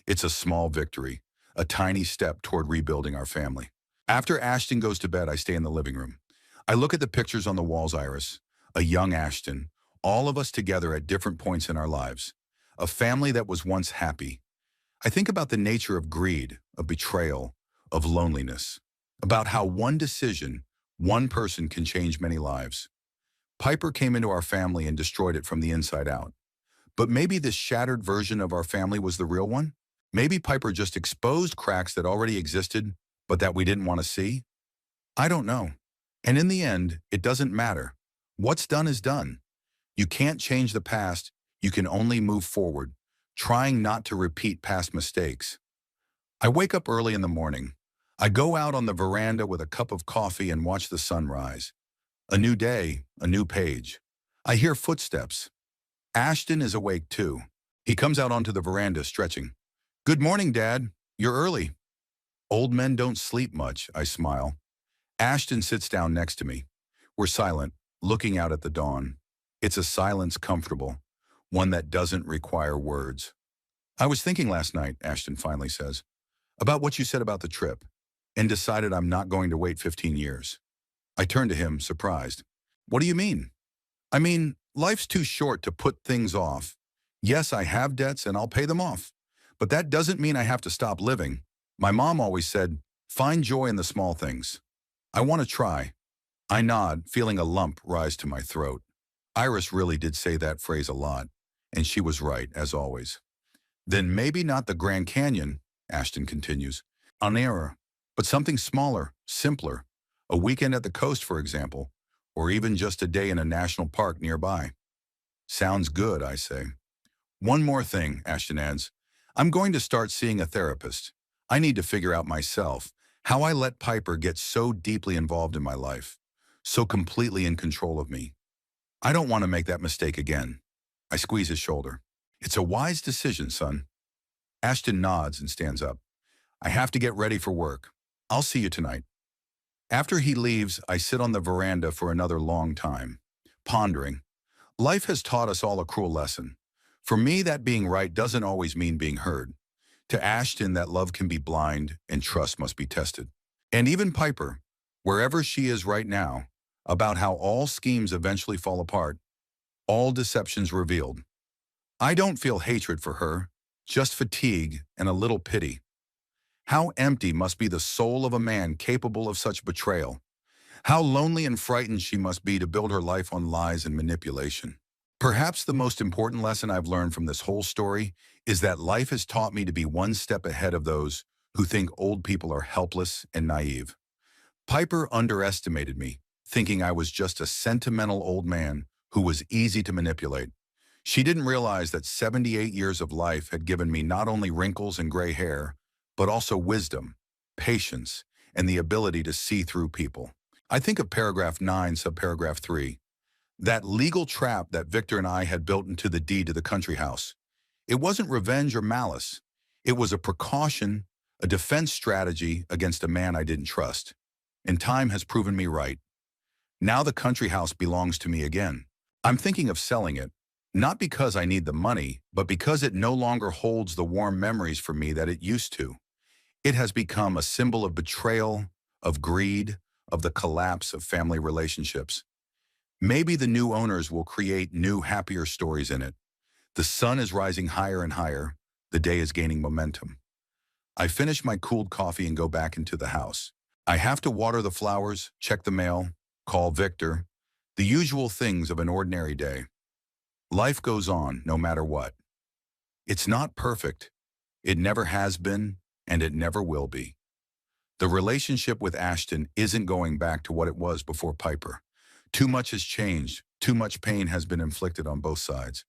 It's a small victory, a tiny step toward rebuilding our family. After Ashton goes to bed, I stay in the living room. I look at the pictures on the walls, Iris, a young Ashton, all of us together at different points in our lives. A family that was once happy. I think about the nature of greed, of betrayal, of loneliness, about how one decision, one person can change many lives. Piper came into our family and destroyed it from the inside out. But maybe this shattered version of our family was the real one? Maybe Piper just exposed cracks that already existed, but that we didn't want to see? I don't know. And in the end, it doesn't matter. What's done is done. You can't change the past, you can only move forward, trying not to repeat past mistakes. I wake up early in the morning. I go out on the veranda with a cup of coffee and watch the sun rise. A new day, a new page. I hear footsteps. Ashton is awake too. He comes out onto the veranda stretching. "Good morning, Dad. You're early." "Old men don't sleep much," I smile. Ashton sits down next to me. We're silent, looking out at the dawn. It's a silence comfortable, one that doesn't require words. "I was thinking last night," Ashton finally says, "about what you said about the trip, and decided I'm not going to wait 15 years. I turn to him, surprised. "What do you mean?" "I mean, life's too short to put things off. Yes, I have debts and I'll pay them off. But that doesn't mean I have to stop living. My mom always said, find joy in the small things. I want to try." I nod, feeling a lump rise to my throat. Iris really did say that phrase a lot, and she was right, as always. "Then maybe not the Grand Canyon," Ashton continues, "on error, but something smaller, simpler. A weekend at the coast, for example, or even just a day in a national park nearby." "Sounds good," I say. "One more thing," Ashton adds. "I'm going to start seeing a therapist. I need to figure out myself how I let Piper get so deeply involved in my life, so completely in control of me. I don't want to make that mistake again." I squeeze his shoulder. "It's a wise decision, son." Ashton nods and stands up. "I have to get ready for work. I'll see you tonight." After he leaves, I sit on the veranda for another long time, pondering. Life has taught us all a cruel lesson. For me, that being right doesn't always mean being heard. To Ashton, that love can be blind and trust must be tested. And even Piper, wherever she is right now, about how all schemes eventually fall apart, all deceptions revealed. I don't feel hatred for her, just fatigue and a little pity. How empty must be the soul of a man capable of such betrayal? How lonely and frightened she must be to build her life on lies and manipulation. Perhaps the most important lesson I've learned from this whole story is that life has taught me to be one step ahead of those who think old people are helpless and naive. Piper underestimated me, thinking I was just a sentimental old man who was easy to manipulate. She didn't realize that 78 years of life had given me not only wrinkles and gray hair, but also wisdom, patience, and the ability to see through people. I think of paragraph 9, subparagraph 3, that legal trap that Victor and I had built into the deed to the country house. It wasn't revenge or malice. It was a precaution, a defense strategy against a man I didn't trust. And time has proven me right. Now the country house belongs to me again. I'm thinking of selling it, not because I need the money, but because it no longer holds the warm memories for me that it used to. It has become a symbol of betrayal, of greed, of the collapse of family relationships. Maybe the new owners will create new, happier stories in it. The sun is rising higher and higher. The day is gaining momentum. I finish my cooled coffee and go back into the house. I have to water the flowers, check the mail, call Victor, the usual things of an ordinary day. Life goes on no matter what. It's not perfect. It never has been, and it never will be. The relationship with Ashton isn't going back to what it was before Piper. Too much has changed. Too much pain has been inflicted on both sides.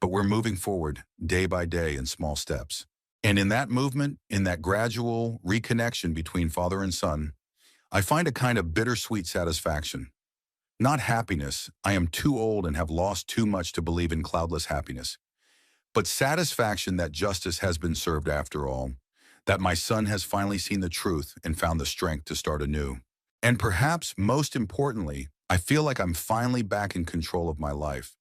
But we're moving forward day by day in small steps. And in that movement, in that gradual reconnection between father and son, I find a kind of bittersweet satisfaction. Not happiness, I am too old and have lost too much to believe in cloudless happiness, but satisfaction that justice has been served after all, that my son has finally seen the truth and found the strength to start anew. And perhaps most importantly, I feel like I'm finally back in control of my life.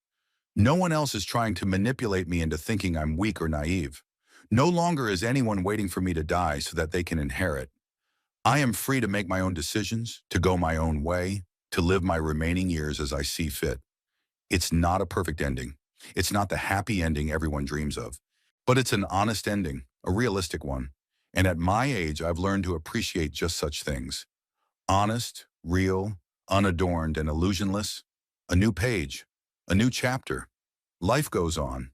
No one else is trying to manipulate me into thinking I'm weak or naive. No longer is anyone waiting for me to die so that they can inherit. I am free to make my own decisions, to go my own way, to live my remaining years as I see fit. It's not a perfect ending. It's not the happy ending everyone dreams of. But it's an honest ending, a realistic one. And at my age, I've learned to appreciate just such things. Honest, real, unadorned, and illusionless. A new page, a new chapter. Life goes on.